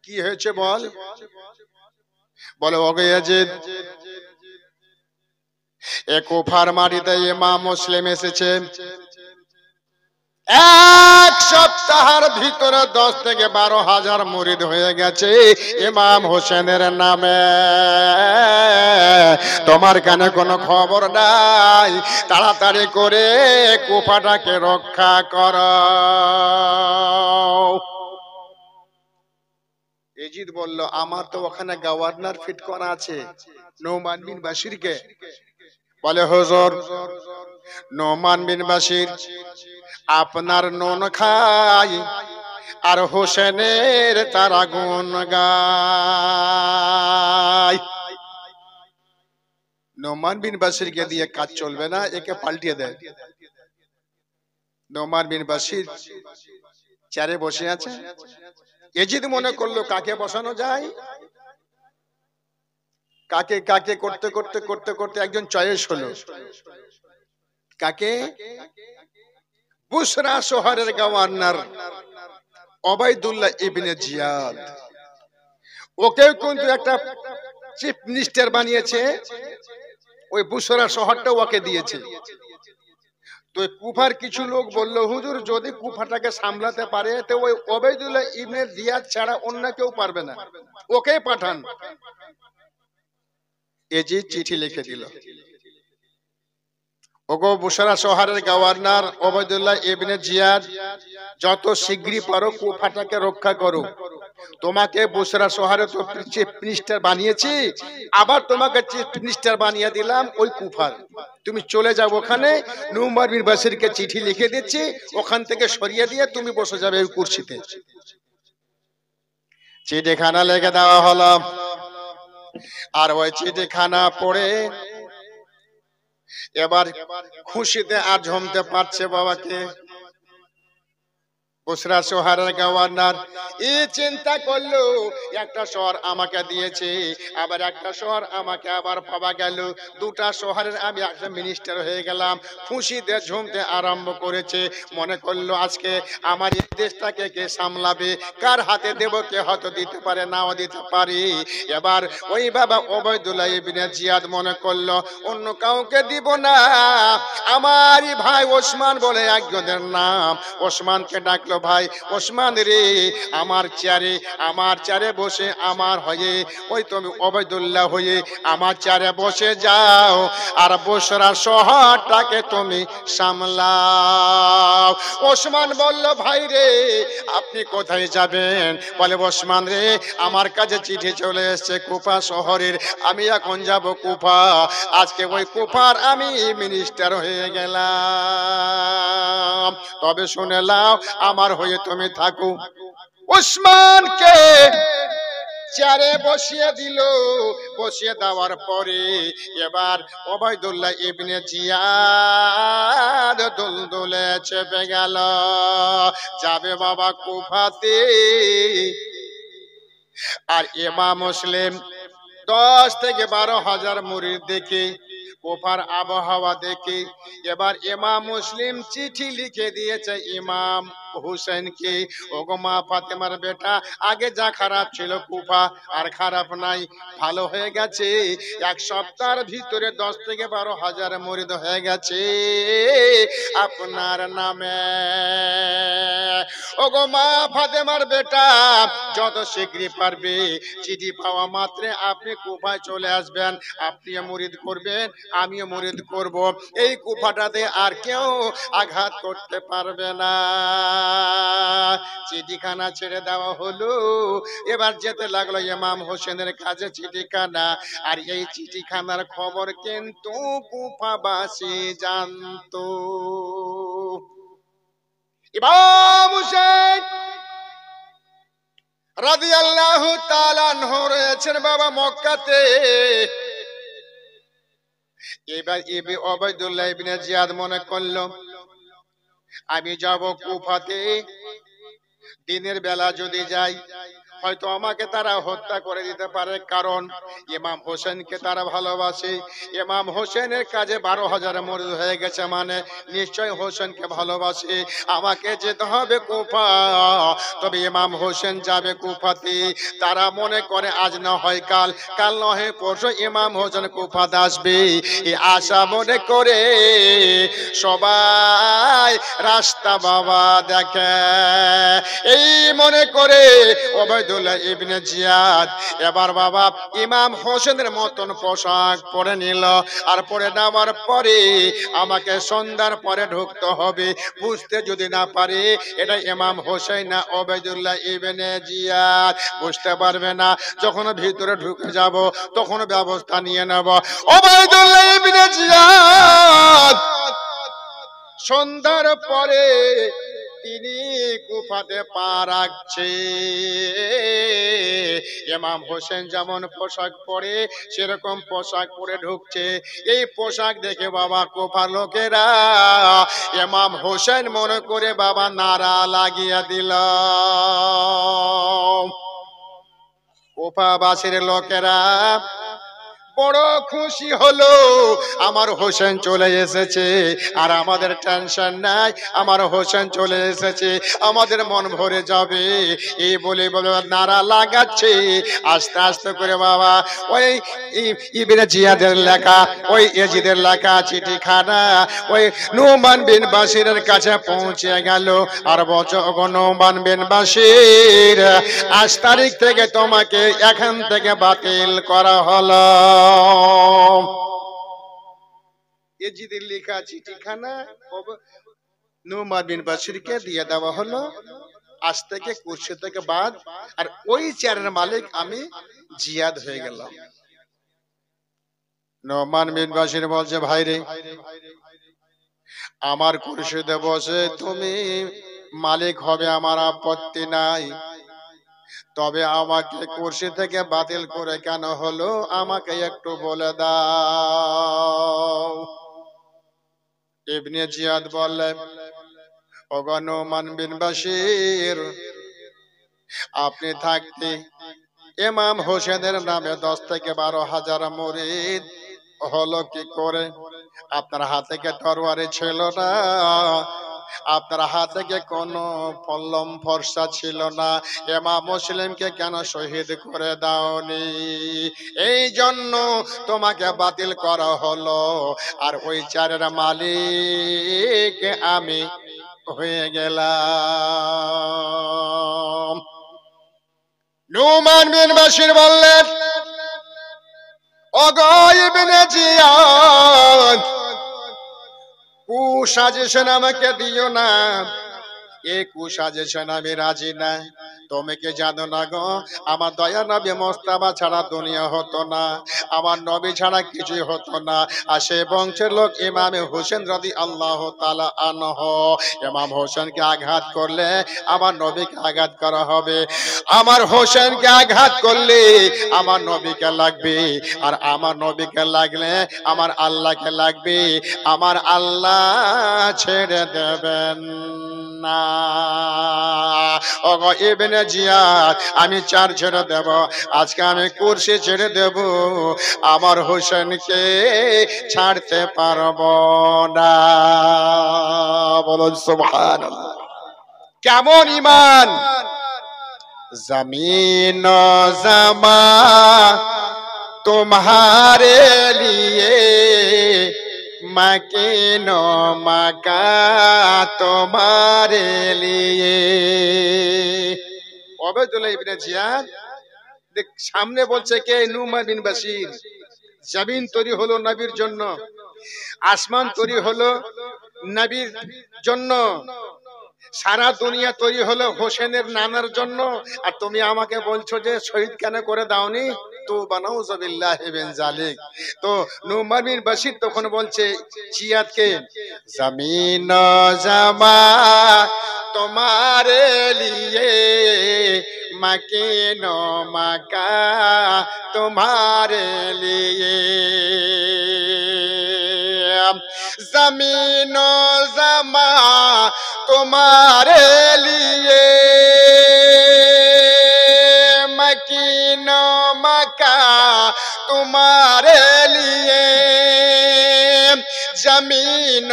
S1: কি হয়েছে বল। বলে ওগো ইয়াজিদ, এ কুফার মাটিতে ইমাম মুসলিম এসেছে, এক সপ্তাহের ভিতরে 10 থেকে 12,000 মুরিদ হয়ে গেছে ইমাম হোসেনের নামে। তোমার কানে কোনো খবর নাই, তাড়াতাড়ি করে কুফাটাকে রক্ষা করো। ইয়াজিদ বলল আমার তো ওখানে গভর্নর ফিট করা আছে, নোমান বিন বাশিরকে। বলে হুজুর নোমান বিন বাশির আপনার নুন খায় আর হোসেনের তারা গুণ গায়। নোমান বিন বাশিরকে দিয়ে কাজ চলবে না, একে পাল্টিয়ে দেয়। নোমান বিন বাশির চেয়ারে বসে আছে। ইয়াজিদ মনে করলো কাকে বসানো যায়, কাকে কাকে করতে করতে করতে করতে একজন চয়েস হলো। কাকে? বুসরা শহরের গভর্নর ওবাইদুল্লাহ ইবনে জিয়াদ, ওকে কিন্তু একটা চিফ মিনিস্টার বানিয়েছে, ওই বুসরা শহরটা ওকে দিয়েছে। তো কুফার কিছু লোক বলল, হুজুর যদি কুফাটাকে সামলাতে পারে তো ওই ওবাইদুল্লাহ ইবনে জিয়াদ ছাড়া অন্য কেউ পারবে না, ওকে পাঠান। এজিদ চিঠি লিখে দিল, ওগো বুশরা শহরের গভর্নর ওবাইদুল্লাহ ইবনে জিয়াদ, যত শীঘ্রই পারো কুফাটাকে রক্ষা করো। তোমাকে বুশরা শহরে তো চিফ মিনিস্টার বানিয়েছি, আবার তোমাকে চিফ মিনিস্টার বানিয়ে দিলাম ওই কুফার। তুমি চলে যাও ওখানে, নুমান বিন বাশিরকে চিঠি লিখে দিচ্ছি, ওখান থেকে সরিয়ে দিয়ে তুমি বসে যাবে ওই কুরসিতে। চিঠিখানা লিখে দেওয়া হলো, আর ওই চিঠিখানা পড়ে এবার খুশিতে আর জমতে পারছে বাবাকে। বুশরা শহরের গভর্নর এই চিন্তা করলো, একটা শহর আমাকে দিয়েছে, আবার একটা শহর আমাকে আবার পাওয়া গেল, দুটা শহরের আমি একটা মিনিস্টার হয়ে গেলাম। খুশিতে ঝুমতে আরম্ভ করেছে, মনে করলো আজকে আমার এই দেশটাকে কে সামলাবে, কার হাতে দেব, কে হয়তো দিতে পারে, নাও দিতে পারি। এবার ওই বাবা ওবাইদুল্লাহ ইবনে জিয়াদ মনে করলো অন্য কাউকে দিব না, আমারই ভাই ওসমান বলে একজনের নাম, ওসমানকে ডাকলো, ভাই ওসমান রে, আমার চেয়ারে বসে আমার হয়ে ওই তুমি ওবাইদুল্লাহ হয়ে আমার চেয়ারে বসে যাও, আর বুশরা শহরটাকে তুমি সামলাও। ওসমান বলল, ভাই রে আপনি কোথায় যাবেন? বলে, ওসমান রে আমার কাছে চিঠি চলে এসেছে কুফা শহরের, আমি এখন যাব কুফা, আজকে ওই কুফার আমি মিনিস্টার হয়ে গেলাম, তবে শুনে লাও আমার হয়ে তুমি থাকো। ওসমানকে চেয়ারে বসিয়ে দিল, বসিয়ে দেওয়ার পরে এবার ওবাইদুল্লাহ ইবনে জিয়াদ দুলদুলে চেপে গেল, যাবে বাবা কুফাতে। আর ইমাম মুসলিম 10 থেকে 12,000 মুরিদ দেখে, কুফার আবহাওয়া দেখে, এবার ইমাম মুসলিম চিঠি লিখে দিয়েছে ইমাম হুসেনকে, ওগো মা ফাতেমার বেটা, আগে যা খারাপ ছিল কুফা আর খারাপ নাই, ভালো হয়ে গেছে, এক সপ্তাহের ভিতরে 10 থেকে 12,000 মুরিদ হয়ে গেছে আপনার নামে। ওগো মা ফাতেমার বেটা, যত শীঘ্রই পারবে চিঠি পাওয়া মাত্রে আপনি কুফায় চলে আসবেন, আপনিও মুরিদ করবেন, আমিও মুরিদ করব, এই কুফাটাতে আর কেউ আঘাত করতে পারবে না। চিঠিখানা ছেড়ে দেওয়া হলো, এবার যেতে লাগলো ইমাম হোসেনের কাছে চিঠিখানা, আর এই চিঠিখানার খবর কিন্তু কুফাবাসী জানতো। ইমাম হোসেন রাদিয়াল্লাহু তাআলা আনহু রয়েছেন বাবা মক্কাতে। এবার ওবাইদুল্লাহ ইবনে জিয়াদ মনে করলো আমি যাব কুফাতে, দিনের বেলা যদি যাই হয়তো আমাকে তারা হত্যা করে দিতে পারে, কারণ ইমাম হোসেনকে তারা ভালোবাসে, ইমাম হোসেনের কাজে 12,000 মুরিদ হয়ে গেছে, মানে নিশ্চয় হোসেনকে ভালোবাসে, আমাকে যেতে হবে কুফা। তবে ইমাম হোসেন যাবে কুফাতে, তারা মনে করে আজ না হয় কাল, কাল না হয় পরশু ইমাম হোসেন কুফাতে আসবে, এই আশা মনে করে সবাই রাস্তা বাবা দেখে, এই মনে করে ওবাইদুল্লাহ ইবনে জিয়াদ এবার বাবা ইমাম হোসেনের মতন পোশাক পরে নিল, আর পরে নেওয়ার পরে আমাকে সন্ধ্যার পরে ঢুকতে হবে, বুঝতে যদি না পারে এটা ইমাম হোসেন না ওবাইদুল্লাহ ইবনে জিয়াদ, বুঝতে পারবে না, যখন ভিতরে ঢুকে যাব তখন ব্যবস্থা নিয়ে নেব। ওবাইদুল্লাহ ইবনে জিয়াদ সন্ধ্যার পরে তিনি কুফাতে পা রাখছে, ইমাম হোসেন যেমন পোশাক পরে সেরকম পোশাক পরে ঢুকছে, এই পোশাক দেখে বাবা কুফার লোকেরা ইমাম হোসেন মনে করে বাবা নারা লাগিয়ে দিল। কুফাবাসীর লোকেরা বড় খুশি হলো, আমার হোসেন চলে এসেছে, আর আমাদের টেনশন নাই, আমার হোসেন চলে এসেছে, আমাদের মন ভরে যাবে। এই বলে বলে নারা লাগাচ্ছে। আস্তে আস্তে করে বাবা ওই ইবনে জিয়াদের লেখা, ওই এজিদের লেখা চিঠিখানা ওই নুমান বিন বাশিরের কাছে পৌঁছে গেল। আর বলছো নুমান বিন বাশির, 8 তারিখ থেকে তোমাকে এখান থেকে বাতিল করা হলো। এজিদের লেখা চিঠিখানা নুমান বিন বাশিরকে দিয়ে দেওয়া হলো। আজ থেকে কুরসি থেকে বাদ, আর ওই চেয়ারের মালিক আমি জিয়াদ হয়ে গেলাম। নুমান বিন বাশির বলছে, ভাইরে আমার কুরসিতে বসে তুমি মালিক হবে, আমার আপত্তি নাই, তবে আমাকে কুরসি থেকে বাতিল করে কেন হলো আমাকে একটু বলে দাও। ইবনে জিয়াদ বললেন, ওগো নুমান বিন বাশির, আপনি থাকতে ইমাম হোসেনের নামে 10 থেকে 12,000 মুরিদ হলো কি করে? আপনার হাতে কে তরবারি ছিল না, আপনার হাতে কে কোনো পল্লম ফর্সা ছিল না, ইমাম মুসলিমকে কেন শহীদ করে দাওনি? এই জন্য তোমাকে বাতিল করা হলো, আর ওই চারের মালিক আমি হয়ে গেলাম। নুমান বিন বাশির বললেন, ওগো ইবনে জিয়াদ, কুসাজেশন আমাকে দিও না, এ কুসাজেশন আমি রাজি না। তুমি কি জানো না গো, আমার দয়া নবী মোস্তাফা ছাড়া দুনিয়া হতো না, আমার নবী ছাড়া কিছুই হতো না। আর সেই বংশের লোক ইমামে হোসেন রাদিয়াল্লাহু তাআলা আনহু, ইমাম হোসেনকে আঘাত করলে আমার নবীকে আঘাত করা হবে, আমার হোসেনকে আঘাত করলে আমার নবীকে লাগবে, আর আমার নবীকে লাগলে আমার আল্লাহকে লাগবে, আমার আল্লাহ ছেড়ে দেবেন না। ওগো ইবনে জিয়াদ, আমি চার ছেড়ে দেব, আজকে আমি কুরসি ছেড়ে দেব, আমার হোসেনকে ছাড়তে পারবো না। বলুন সুবহানাল্লাহ। কেমন ঈমান! জমিন জমা तुम्हारे लिए, मकीनो मका तुम्हारे लिए। ওবায়দুল্লাহ ইবনে জিয়াদ দেখ সামনে বলছে কে? নুমান বিন বাশির। জমিন তৈরি হলো নবীর জন্য, আসমান তৈরি হলো নবীর জন্য, সারা দুনিয়া তৈরি হলো হোসেনের নানার জন্য, আর তুমি আমাকে বলছো যে শহীদ কেন করে দাওনি? তো বানাউযুবিল্লাহি মিন জালিক। তো নুমান বিন বাশির তখন বলছে জিয়াদকে, জমিন জামা তোমারে লিয়ে, মকিনো মকা তোমারে লিয়ে, जमीन जमा तुम्हारे लिए, मकीन मका तुम्हारे लिए, जमीन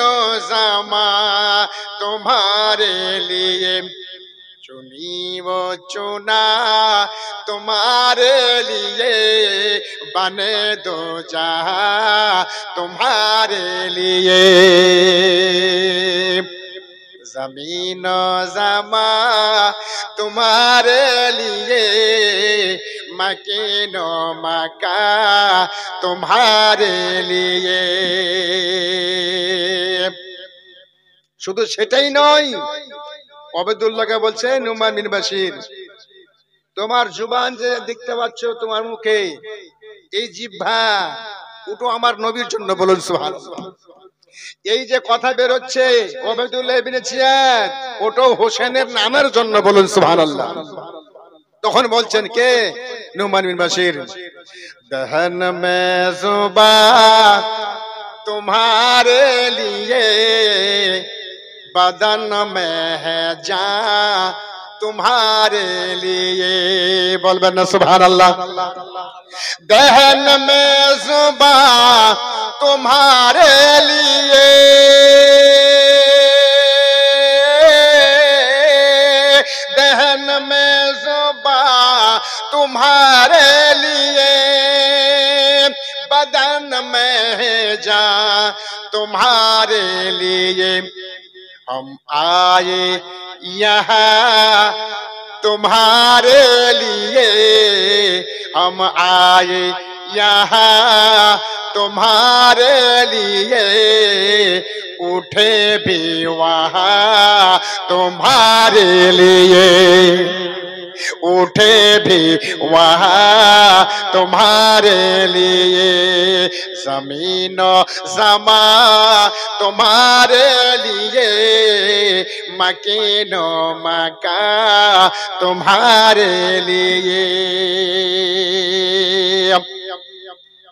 S1: जमा तुम्हारे लिए, चुनी वो चुना तुम्हारे लिए, बने दो जहां तुम्हारे लिए, जमीन जमा तुम्हारे लिए, मकीनो मका तुम्हारे लिए। শুধু সেটাই নয়, ওবায়দুল্লাহকে বলছে নুমান বিন বাশির, তোমার জুবান যে দেখতে পাচ্ছ তোমার মুখে, এই জিহ্বা, ওটা আমার নবীর জন্য। বলুন সুবহানাল্লাহ। এই যে কথা বের হচ্ছে ওবায়দুল্লাহ ইবনে জিয়াদ, ওটাও হোসেনের নামের জন্য। বলুন সুবহানাল্লাহ। তখন বলছেন কে? নুমান বিন বাশির, দহন মে जुबा तुम्हारे लिए, बदन में है जान तुम्हारे लिए, बोलबेन ना सुभान अल्लाह। दहन में जुबान तुम्हारे लिए, दहन में जुबान तुम्हारे लिए, बदन में जान तुम्हारे लिए। हम आए यहाँ तुम्हारे लिए, हम आए यहाँ तुम्हारे लिए, उठे भी वहाँ तुम्हारे लिए, उठे भी वहाँ तुम्हारे लिए। जमीनो जमा तुम्हारे लिए, मकीनो मका तुम्हारे लिए।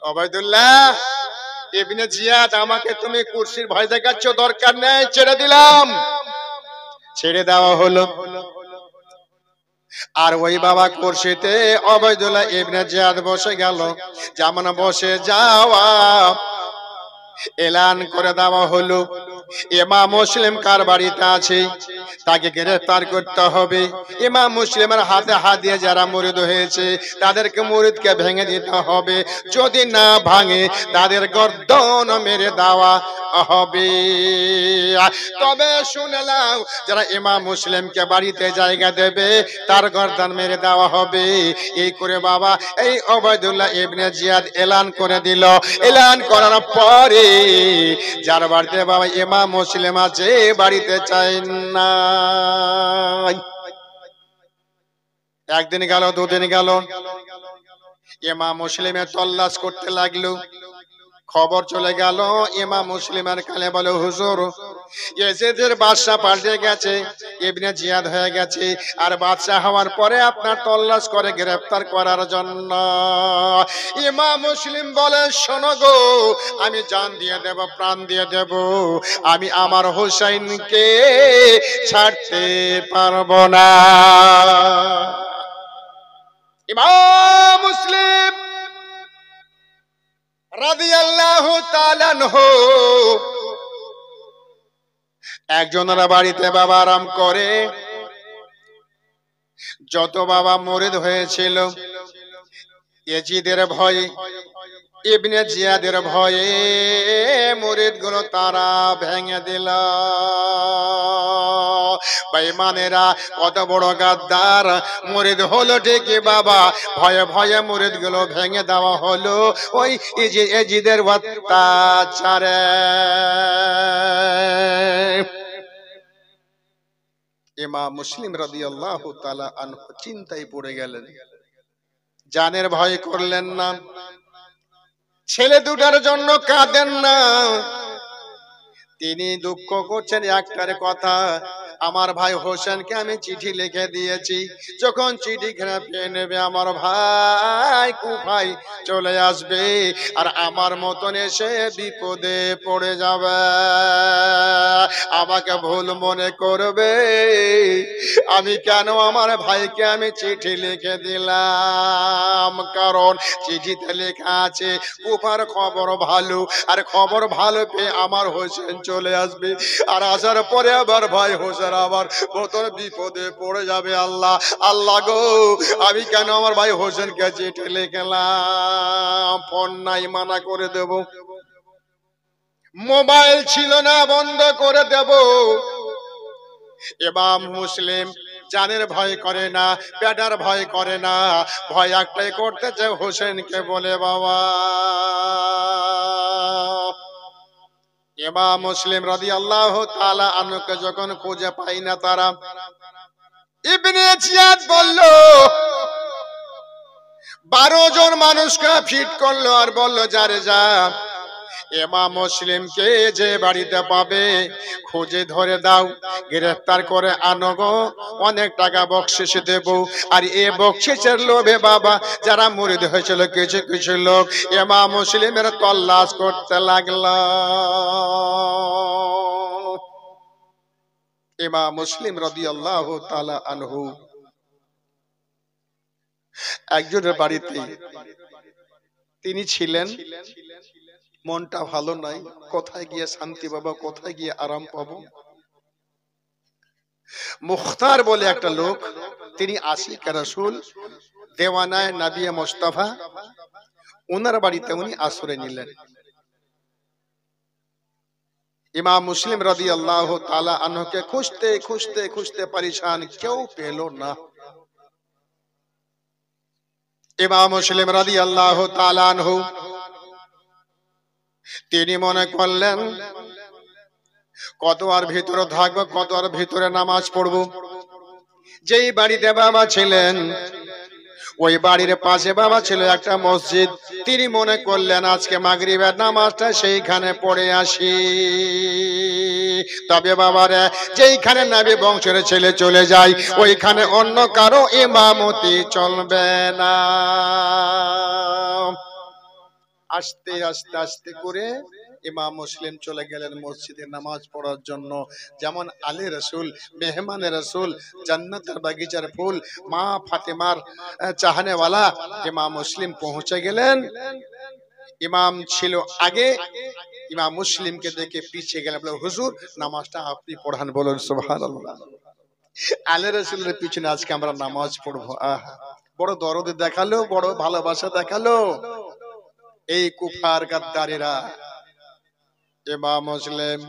S1: ওবাইদুল্লাহ ইবনে জিয়াদ, আমাকে তুমি কুরসির ভয় দেখাচ্ছ, দরকার নেই, ছেড়ে দিলাম। ছেড়ে দেওয়া হলো। আর ওই বাবা কুরসিতে ওবাইদুল্লাহ ইবনে জিয়াদ বসে গেল। যেমন বসে যাওয়া এলান করে দেওয়া হলো, ইমাম মুসলিম কার বাড়িতে আছে, তাকে গ্রেফতার করতে হবে। ইমাম মুসলিমের হাতে হাত দিয়ে যারা মুরিদ হয়েছে তাদেরকে মুরিদকে ভেঙে দিতে হবে, যদি না ভাঙে তাদের গর্দন মেরে দেওয়া হবে। তবে শুনলাম যারা ইমাম মুসলিমকে বাড়িতে জায়গা দেবে তার গর্দন মেরে দেওয়া হবে। এই করে বাবা এই ওবাইদুল্লাহ ইবনে জিয়াদ এলান করে দিল। এলান করার পরে যার বাড়িতে বাবা ইমাম মুসলিম আছে বাড়িতে চাই না। একদিন গেল, দুদিন গেল, ইমাম মুসলিমের তল্লাশ করতে লাগলো। খবর চলে গেল ইমাম মুসলিমের কানে, বলে হুজুর ইয়াজিদের বাদশা পাল্টে গেছে, ইবনে জিয়াদ হয়ে গেছে, আর বাদশা হওয়ার পরে আপনার তল্লাশ করে গ্রেফতার করার জন্য। ইমাম মুসলিম বলে শোনো গো, আমি জান দিয়ে দেব, প্রাণ দিয়ে দেব, আমি আমার হুসাইনকে ছাড়তে পারবো না। ইমাম মুসলিম রাদিয়াল্লাহু তাআলা আনহু একজনের বাড়িতে বাবা আরাম করে। যত বাবা মুরিদ হয়েছিল ইয়াজিদের ভয়ে, ইবনে জিয়াদের ভয়ে মুরিদ গুলো তারা ভেঙে দিল। বেঈমানেরা কত বড় গাদ্দার, মুরিদ হলো ঠিকই বাবা, ভয়ে ভয়ে মুরিদ গুলো ভেঙে দেওয়া হলো ওই ইয়াজিদের অত্যাচারে। ইমাম মুসলিম রাদিয়াল্লাহু তাআলা আনহু চিন্তায় পড়ে গেলেন, জানের ভয় করলেন না, ছেলে দুটার জন্য কাঁদেন না, তিনি দুঃখ করছেন একটার কথা, আমার ভাই হোসেনকে আমি চিঠি লিখে দিয়েছি, যখন চিঠি পেয়ে নেবে আমার ভাই কুফায় চলে আসবে আর আমার মতন এসে বিপদে পড়ে যাবে, আমাকে ভুল মনে করবে, আমি কেন আমার ভাইকে আমি চিঠি লিখে দিলাম, কারণ চিঠিতে লেখা আছে কুফার খবর ভালো, আর খবর ভালো পেয়ে আমার হোসেন চলে আসবে, আর আসার পরে আবার ভাই হোসেন আবার মতন বিপদে পড়ে যাবে। আল্লাহ আল্লাহ গো, আমি কেন আমার ভাই হোসেনকে চিঠি লিখলাম, ফোন নাই মানা করে দেব, মোবাইল ছিল না বন্ধ করে দেব। ইমাম মুসলিম জানের ভয় করে না, বেটার ভয় করে না, ভয় একটাই করতেছে হোসেনকে বলে বাবা। ইমাম মুসলিম রাদিয়াল্লাহু তাআলা আনহুকে যখন খুঁজে পাই না তারা, ইবনে জিয়াদ বলল 12 জন মানুষকে ফিট করলো আর বলল যারে যা ইমাম মুসলিমকে যে বাড়িতে পাবে খুঁজে ধরে দাও, গ্রেফতার করে আনো গো, অনেক টাকা বকশিশ দেব। আর এই বকশিশের লোভে বাবা যারা মুরিদ হয়েছিল কিছু কিছু লোক ইমাম মুসলিমের তল্লাশ করতে লাগলো। ইমাম মুসলিম রাদিয়াল্লাহু তাআলা আনহু একজনের বাড়িতে তিনি ছিলেন, মনটা ভালো নাই, কোথায় গিয়ে শান্তি পাবো, কোথায় গিয়ে আরাম পাবো। মুখতার বলে একটা লোক, তিনি আশিক রাসূল, দেওয়ানায় নবী মুস্তাফা, ওনার বাড়িতে উনি আশ্রয় নিলেন। ইমাম মুসলিম রাদিয়াল্লাহু তাআলা আনহুকে খুঁজতে খুঁজতে খুঁজতে পরেশান, কেউ পেল না। ইমাম মুসলিম রাদিয়াল্লাহু তাআলা আনহু তিনি মনে করলেন কত আর ভিতরে থাকবো, কত আর ভিতরে নামাজ পড়বো। যেই বাড়িতে বাবা ছিলেন ওই বাড়ির পাশে বাবা ছিল একটা মসজিদ। তিনি মনে করলেন আজকে মাগরিবের নামাজটা সেইখানে পড়ে আসি। তবে বাবারে, যেইখানে নবী বংশের ছেলে চলে যায় ওইখানে অন্য কারো ইমামতি চলবে না। আস্তে আস্তে আস্তে করে ইমাম মুসলিম চলে গেলেন মসজিদে নামাজ পড়ার জন্য। যেমন আলী রাসূল, মেহমানে রাসূল, জান্নাতের বাগিচার ফুল, মা ফাতেমার চাহনেওয়ালা ইমাম মুসলিম পৌঁছে গেলেন। ইমাম ছিল আগে, ইমাম মুসলিমকে দেখে পিছিয়ে গেলেন, বলে হুজুর নামাজটা আপনি পড়ান। বলুন সুবহানাল্লাহ। আলী রাসূলের পিছনে আজকে আমরা নামাজ পড়বো। আহা, বড় দরদ দেখালো, বড় ভালোবাসা দেখালো এই কুফার গাদ্দারেরা। ইমাম মুসলিম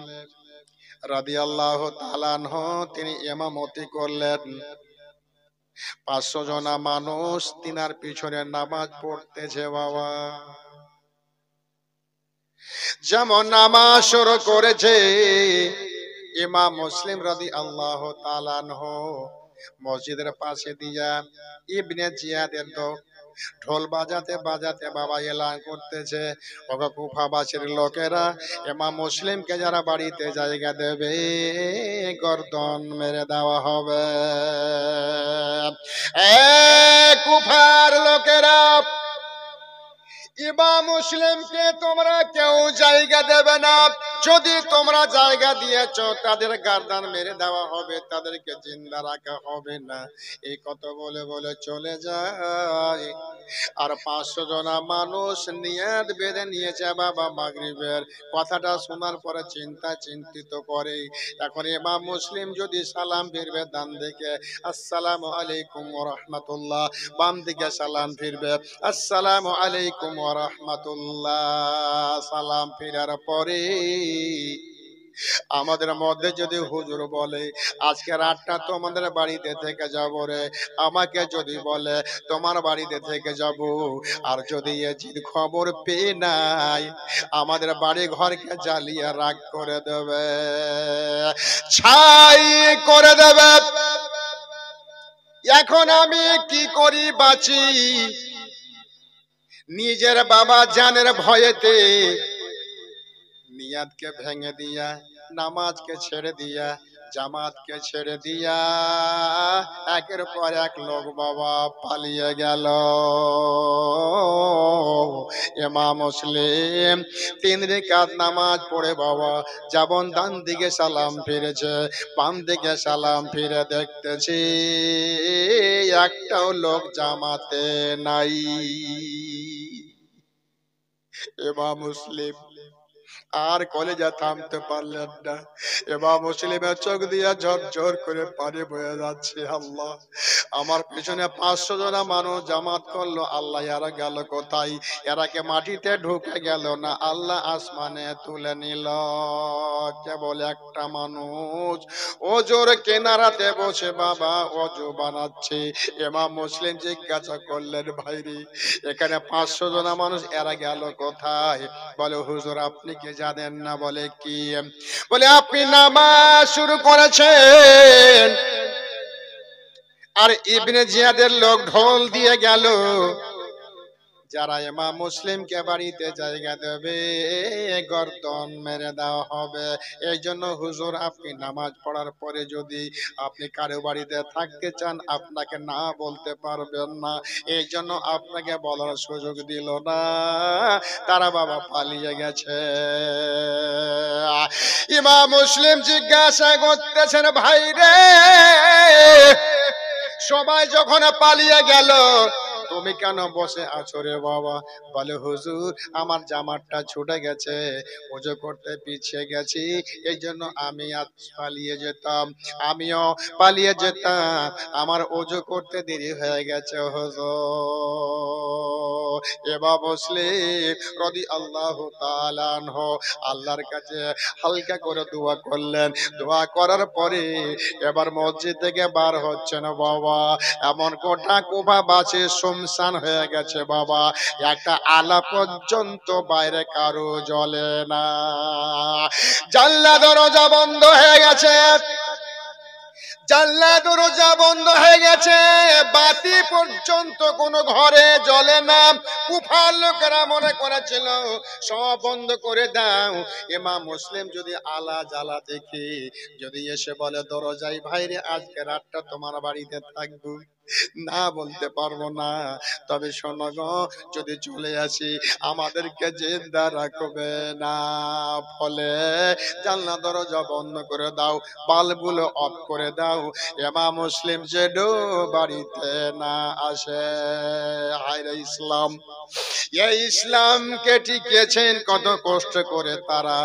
S1: রাদিয়াল্লাহু তাআলা আনহু তিনি ইমামতি করলেন। 500 জনা মানুষ তিনার পিছনে নামাজ পড়তেছে। বাবা যেমন নামাজ শুরু করেছে, ইমাম মুসলিম রাদিয়াল্লাহু তাআলা আনহু মসজিদের পাশে দিয়া ইবনে জিয়াদের ঢোল বাজাতে বাজাতে বাবা এলান করতেছে, ওগো কুফাবাসীর লোকেরা, ইমাম মুসলিমকে যারা বাড়িতে জায়গা দেবে গর্দন মেরে দেওয়া হবে। এ কুফার লোকেরা, ইমাম মুসলিমকে তোমরা কেউ জায়গা দেবে না। যদি তোমরা জায়গা দিয়েছো তাদের গর্দান মেরে দেওয়া হবে, তাদেরকে জিন্দা রাখা হবে না। এই কথা বলে বলে চলে যায়। আর 500 জনা মানুষ নিয়ত বেঁধে নিয়েছে বাবা মাগরিবের। কথাটা শোনার পরে চিন্তিত করে। এখন ইমাম মুসলিম যদি সালাম ফিরবে ডান দিকে আসসালামু আলাইকুম ওয়া রাহমাতুল্লাহ, বাম দিকে সালাম ফিরবে আসসালামু আলাইকুম ওয়া রাহমাতুল্লাহ। সালাম ফিরার পরে আমাদের মধ্যে যদি হুজুর বলে আজকে রাতটা তোমাদের বাড়িতে থেকে যাব রে, আমাকে যদি বলে তোমার বাড়িতে থেকে যাব, আর যদি এজিদ খবর পেয়ে নাই আমাদের বাড়ি ঘরকে জ্বালিয়ে রাগ করে দেবে, ছাই করে দেবে। এখন আমি কি করি বাঁচি? নিজের বাবা জানের ভয়েতে নিয়াতকে ভেঙে দিয়া, নামাজকে ছেড়ে দিয়া, জামাতকে ছেড়ে দিয়া একের পর এক লোক বাবা পালিয়ে গেল। ইমাম মুসলিম 3 রাকাত নামাজ পড়ে বাবা যেমন ডান দিকে সালাম ফিরেছে, বাম দিকে সালাম ফিরে দেখতেছি একটাও লোক জামাতে নাই। ইমাম মুসলিম আর কলেজা থামতে পারলেন না। ইমাম মুসলিমের চোখ দিয়ে ঝরঝর করে পানি বয়ে যাচ্ছে। আল্লাহ, আমার পিছনে 500 জনা মানুষ জামাত করলো, আল্লাহ এরা গেল কোথায়? এরা কে মাটিতে ঢুকে গেল না আল্লাহ আসমানে তুলে নিল? কেবল একটা মানুষ ওজোর কেনারাতে বসে বাবা ওযু বানাচ্ছে। ইমাম মুসলিম জিজ্ঞাসা করলেন, ভাইরে এখানে 500 জনা মানুষ, এরা গেল কোথায়? বলে হুজুর আপনি কি জানেন না? বলে কি? বলে আপনি নামাজ শুরু করেছেন আর ইবনে জিয়াদের লোক ঢোল দিয়ে গেল, যারা ইমাম মুসলিমকে বাড়িতে জায়গা দেবে গর্দন মেরে দেওয়া হবে। এই জন্য হুজুর আপনি নামাজ পড়ার পরে যদি আপনি কারো বাড়িতে থাকতে চান আপনাকে না বলতে পারবেন না, এই জন্য আপনাকে বলার সুযোগ দিল না, তারা বাবা পালিয়ে গেছে। ইমাম মুসলিম জিজ্ঞাসা করতেছেন, ভাই রে সবাই যখন পালিয়ে গেল তুমি কেন বসে আছো রে বাবা? বলে হুজুর আমার জামাটা ছুটে গেছে, ওযু করতে পিছিয়ে গেছি, এই জন্য আমি আজ পালিয়ে যেতাম, আমিও পালিয়ে যেতাম, আমার ওযু করতে দেরি হয়ে গেছে হুজুর। এবার মুসলিম রাদিয়াল্লাহু তাআলা আনহু আল্লাহর কাছে হালকা করে দোয়া করলেন। দোয়া করার পরে এবার মসজিদ থেকে বার হচ্ছেন বাবা, এমন গোটা কুফাবাসী শুনশান হয়ে গেছে বাবা, একটা আলা পর্যন্ত বাইরে কারো জ্বলে না, জানলা দরজা বন্ধ হয়ে গেছে, জানলা দরজা বন্ধ হয়ে গেছে, বাতি পর্যন্ত কোন ঘরে জ্বলে না। কুফার লোকেরা মনে করেছিল সব বন্ধ করে দাও, ইমাম মুসলিম যদি আলা জ্বালা দেখে যদি এসে বলে দরজায় ভাইরে আজকে রাতটা তোমার বাড়িতে থাকবো, না বলতে পারবো না, তবে শোনো গো যদি চলে আসি আমাদেরকে জিন্দা রাখবে না, ফলে জানলা দরজা বন্ধ করে দাও, বাল্বগুলো অফ করে দাও, ইমাম মুসলিম যেন বাড়িতে না আসে। হায়রে ইসলাম, এই ইসলামকে টিকিয়েছেন কত কষ্ট করে তারা।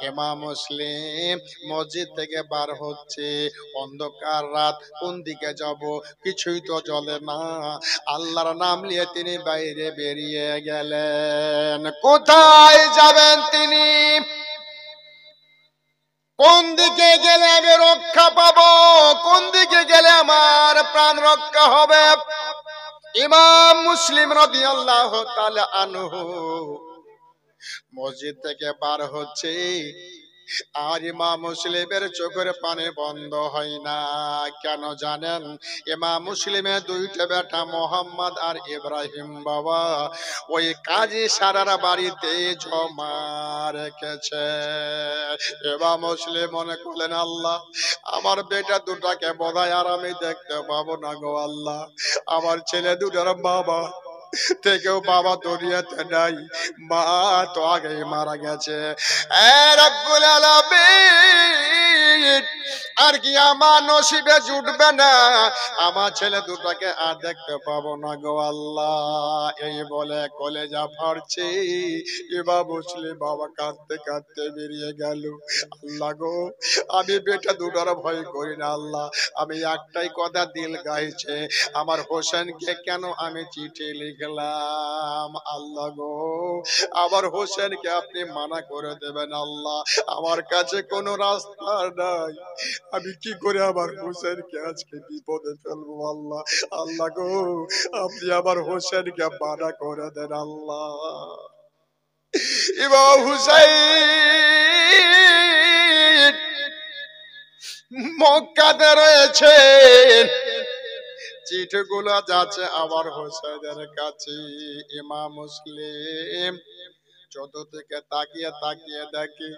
S1: ইমাম মুসলিম মসজিদ থেকে বার হচ্ছে, অন্ধকার রাত, কোন দিকে যাব কিছুই তো জ্বলে না, আল্লাহর নাম নিয়ে তিনি বাইরে বেরিয়ে গেলেন। কোথায় যাবেন তিনি? কোন দিকে গেলে আমি রক্ষা পাবো, কোন দিকে গেলে আমার প্রাণ রক্ষা হবে? ইমাম মুসলিম রাদিয়াল্লাহু তাআলা আনহু মসজিদ থেকে বার হচ্ছে, আর ইমাম মুসলিমের চোখের পানি বন্ধ হয় না। কেন জানেন? ইমাম মুসলিমের দুইটা বেটা মোহাম্মদ আর ইব্রাহিম বাবা ওই কাজী সারার বাড়িতে জমা রেখেছে। ইমাম মুসলিম মনে করলেন আল্লাহ আমার বেটা দুটাকে বোধহয় আর আমি দেখতে পাবো না গো আল্লাহ, আমার ছেলে দুটার বাবা থেকেও বাবা দুনিয়াতে নাই, মা তো আগেই মারা গেছে। রব্বুল আলামিন আর কি আমার নসিবে জুটবে না, আমার ছেলে দুটাকে আর দেখতে পাবো না গো আল্লাহ। এই বলে কলেজা ফাড়ছে, ইমাম মুসলিম বাবা কাঁদতে কাঁদতে বেরিয়ে গেল। আল্লাহ গো আমি বেটা দুটার ভয় করি না আল্লাহ, আমি একটাই কথা দিল গাইছে, আমার হোসেনকে কেন আমি চিঠি লিখলাম, আল্লাহ গো আমার হোসেনকে আপনি মানা করে দেবেন আল্লাহ, আমার কাছে কোনো রাস্তা নাই, আমি কি করে আমার হোসেনকে আজকে বিপদে ফেলবো আল্লাহ, আল্লাহ গো আপনি আমার হোসেনকে মানা করে দেন আল্লাহ। ইমাম হুসাইন মক্কাতে রয়েছেন, চিঠিগুলো যাচ্ছে আবার হোসেনের কাছে। ইমাম মুসলিম চতুর্দিকে তাকিয়ে তাকিয়ে দেখে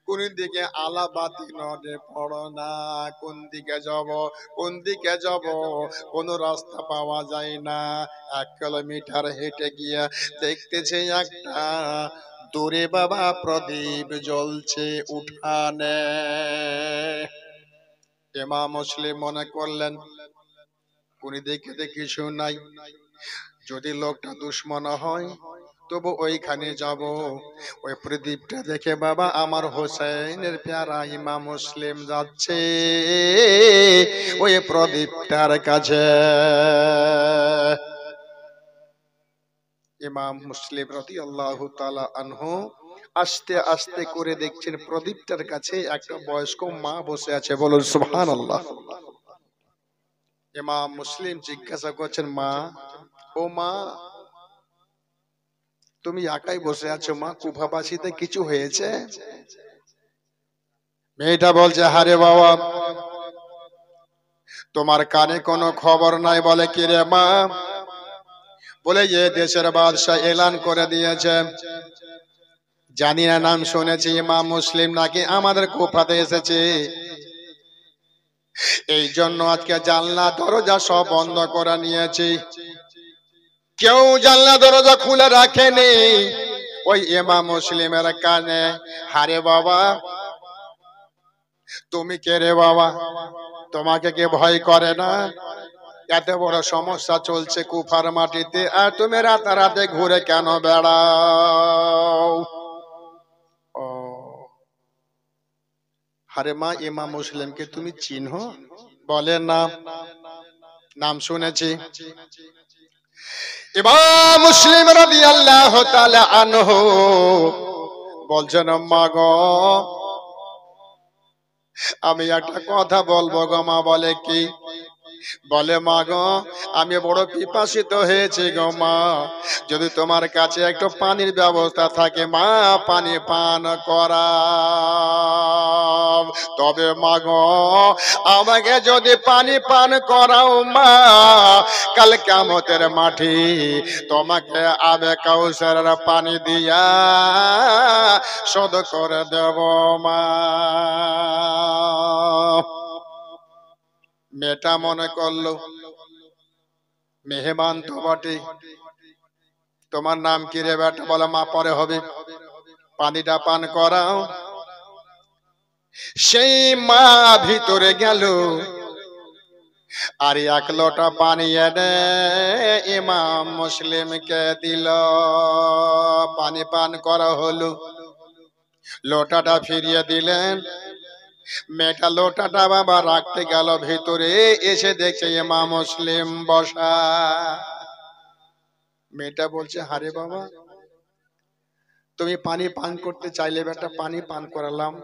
S1: কোন দিকে আলা বাতি নজরে পড়ো না, কোন দিকে যাব কোন দিকে যাব কোন রাস্তা পাওয়া যায় না। 1 কিলোমিটার হেঁটে গিয়ে দেখতেছে একটা দূরে বাবা প্রদীপ জ্বলছে উঠানে। ইমাম মুসলিম মনে করলেন কোন দিকে কিছু নাই, যদি লোকটা দুশ্মন হয় তবু ওইখানে যাব। ওই প্রদীপটা দেখে বাবা আমার হোসেনের প্যারা ইমাম মুসলিম যাচ্ছে ওই প্রদীপটার কাছে। ইমাম মুসলিম রাদিয়াল্লাহু তাআলা আনহু আস্তে আস্তে করে দেখছেন প্রদীপটার কাছে একটা বয়স্ক মা বসে আছে, বলুন সুবহানাল্লাহ। ইমাম মুসলিম জিজ্ঞাসা করছেন মা, ও মা তুমি একাই বসে আছো মা, কুফাবাসীতে কিছু হয়েছে? মেয়েটা বলছে হারে বাবা তোমার কানে কোনো খবর নাই। বলে কি রে মা? বলে এ দেশের বাদশাহ এলান করে দিয়েছে, জানি না নাম শুনেছি ইমাম মুসলিম নাকি আমাদের কুফাতে এসেছে, এই জন্য আজকে জানলা দরজা সব বন্ধ করে নিয়েছি, কেউ জানলা দরজা খুলে রাখেনি। ওই ইমাম মুসলিমের কানে, হারে বাবা তুমি কে রে বাবা, তোমাকে কে ভয় করে না? এত বড় সমস্যা চলছে কুফার মাটিতে, আর তুমি রাতারাতে ঘুরে কেন বেড়াও? ও হারে মা, ইমাম মুসলিমকে তুমি চিনো? বলে না, নাম শুনেছি। ইমাম মুসলিম রাদিয়াল্লাহু তাআলা আনহু বলছেন, মা গো আমি একটা কথা বলবো গো মা। বলে কি? বলে মা গো আমি বড় পিপাসিত হয়েছি গো মা, যদি তোমার কাছে একটু পানির ব্যবস্থা থাকে মা, পানি পান করা। তবে মা গো আমাকে যদি পানি পান করাও মা, কাল কিয়ামতের মাঠে তোমাকে আবে কাউসারের পানি দিয়া শোধ করে দেব মা। মেয়েটা মনে করলো মেহমান তো বটে, তোমার নাম কি রে বেটা? বলে মা পরে হবে, পানিটা পান করাও। সেই মা ভিতরে গেল আর এক লোটা পানি এনে ইমাম মুসলিমকে দিল, পানি পান করা হলো। লোটাটা ফিরিয়ে দিলেন, মেয়েটা লোটাটা বাবা রাখতে গেল ভিতরে, এসে দেখছে ইমাম মুসলিম বসা। মেয়েটা বলছে, হারে বাবা তুমি পানি পান করতে চাইলে বেটা, পানি পান করালাম,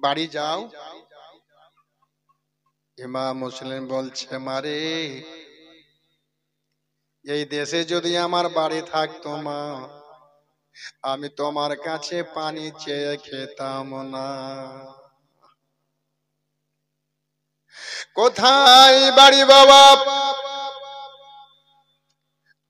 S1: বাড়ি যাও। ইমাম মুসলিম বলছে, মারে এই দেশে যদি আমার বাড়ি থাকতো মা, আমি তোমার কাছে পানি চেয়ে খেতাম না। কোথায় বাড়ি বাবা?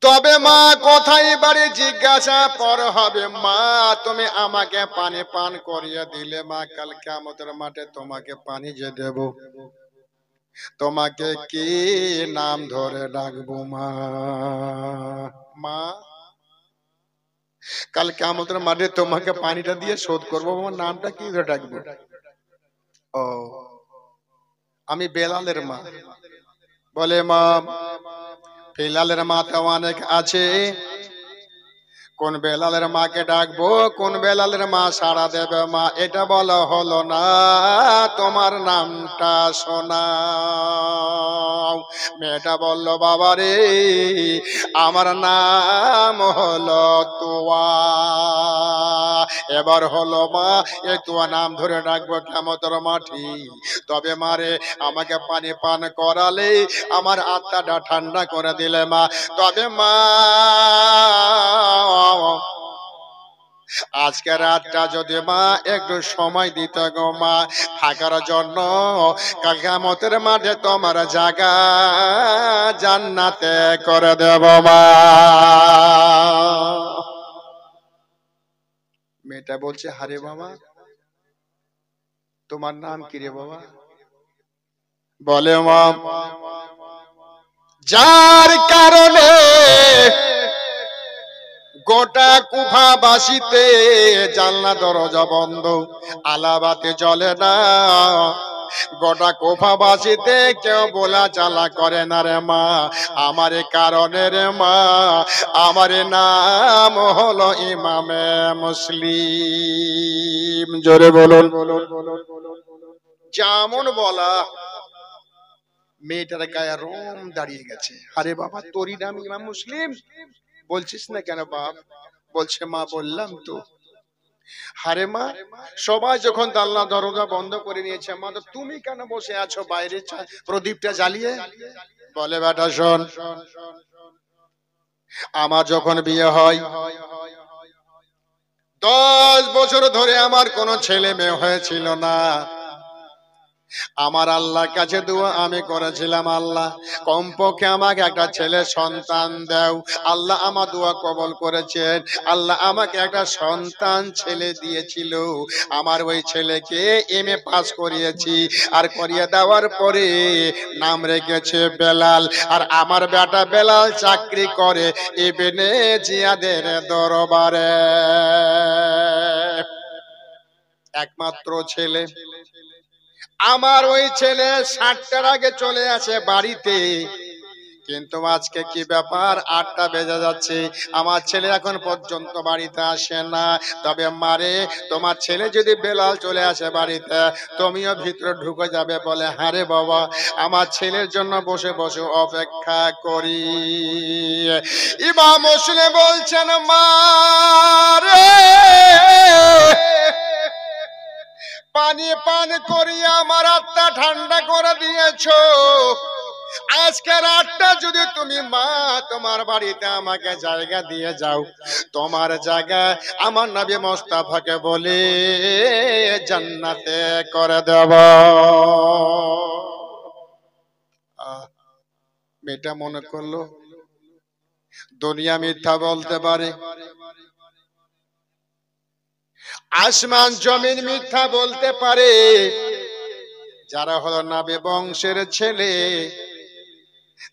S1: তবে মা কোথায় বাড়ি জিজ্ঞাসা পর হবে। মা তুমি আমাকে পানি পান করিয়ে দিলে মা, কাল কিয়ামতের মাঠে তোমাকে পানি যে দেব, তোমাকে কি নাম ধরে ডাকবো মা? মা কাল কিয়ামতের মাঠে তোমাকে পানিটা দিয়ে শোধ করবো, আমার নামটা কি ধরে ডাকবো? ও আমি বেলালের মা। বলে মা বেলালের মা তো অনেক আছে, কোন বেলালের মাকে ডাকবো, কোন বেলালের মা সাড়া দেবে মা? এটা বলা হলো না, তোমার নামটা শোনাও। মেয়েটা বলল, বাবা রে আমার নাম হলো তুয়া। এবার হলো মা, এই তুয়া নাম ধরে ডাকবো কিয়ামতের মাঠে। তবে মারে আমাকে পানি পান করালে, আমার আত্মাটা ঠান্ডা করে দিলে মা, তবে মা আজকে রাতটা যদি মা একটু সময় দিত গো মা থাকার জন্য, কাল কিয়ামতের মাঠে তোমার জায়গা জান্নাতে করে দেব মা। মেয়েটা বলছে, হারে বাবা তোমার নাম কি রে বাবা? বলে মা যার কারণে গোটা কুফাবাসীতে জানলা দরজা বন্ধ, আলাবাতে জ্বলে না, গোটা কুফাবাসীতে কেউ বলা চালা করে না রে মা, আমার কারণে রে মা, আমার নাম হলো ইমামে মুসলিম। জোরে বলুন। যেমন বলা মেয়েটার গায়ে রং দাঁড়িয়ে গেছে। আরে বাবা তোরই নাম ইমাম মুসলিম, বলছিস না কেন বাপ? বলছে মা বললাম তো। হারে মা সবাই যখন জানলা দরজা বন্ধ করে নিয়েছে মা, তো তুমি কেন বসে আছো বাইরে প্রদীপটা জ্বালিয়ে? বলে বেটা শোন, আমার যখন বিয়ে হয় 10 বছর ধরে আমার কোনো ছেলে মেয়ে হয়েছিল না, আমার আল্লাহর কাছে দোয়া আমি করেছিলাম, আল্লাহ কমপক্ষে আমাকে একটা ছেলে সন্তান দাও। আল্লাহ আমার দোয়া কবুল করেছেন। আল্লাহ আমাকে একটা সন্তান ছেলে দিয়েছিল। আমার ওই ছেলেকে এমএ পাস করিয়েছি, আর করিয়ে দেওয়ার পরে নাম রেখেছে বেলাল। আর আমার বেটা বেলাল চাকরি করে ইবনে জিয়াদের দরবারে। একমাত্র ছেলে। আমার ওই ছেলে 60টার আগে চলে আসে বাড়িতে, কিন্তু আজকে কি ব্যাপার 8টা বেজে যাচ্ছে, আমার ছেলে এখন পর্যন্ত বাড়িতে আসে না। তবে মারে, তোমার ছেলে যদি বেলাল চলে আসে বাড়িতে, তুমিও ভিতরে ঢুকে যাবে বলে। হ্যাঁ রে বাবা, আমার ছেলের জন্য বসে বসে অপেক্ষা করি। ইমাম মুসলিম বলছেন, মা রে পানি পান করিয়া আমার আত্মা ঠান্ডা করে দিয়েছো। আজকে রাতটা যদি তুমি মা তোমার বাড়িতে আমাকে জায়গা দিয়ে যাও, তোমার জায়গা আমার নবী মুস্তাফাকে বলে জান্নাতে করে দেব। মেয়েটা মনে করলো দুনিয়া মিথ্যা বলতে পারে, আসমান জমিন মিথ্যা বলতে পারে, যারা হলো নবী বংশের ছেলে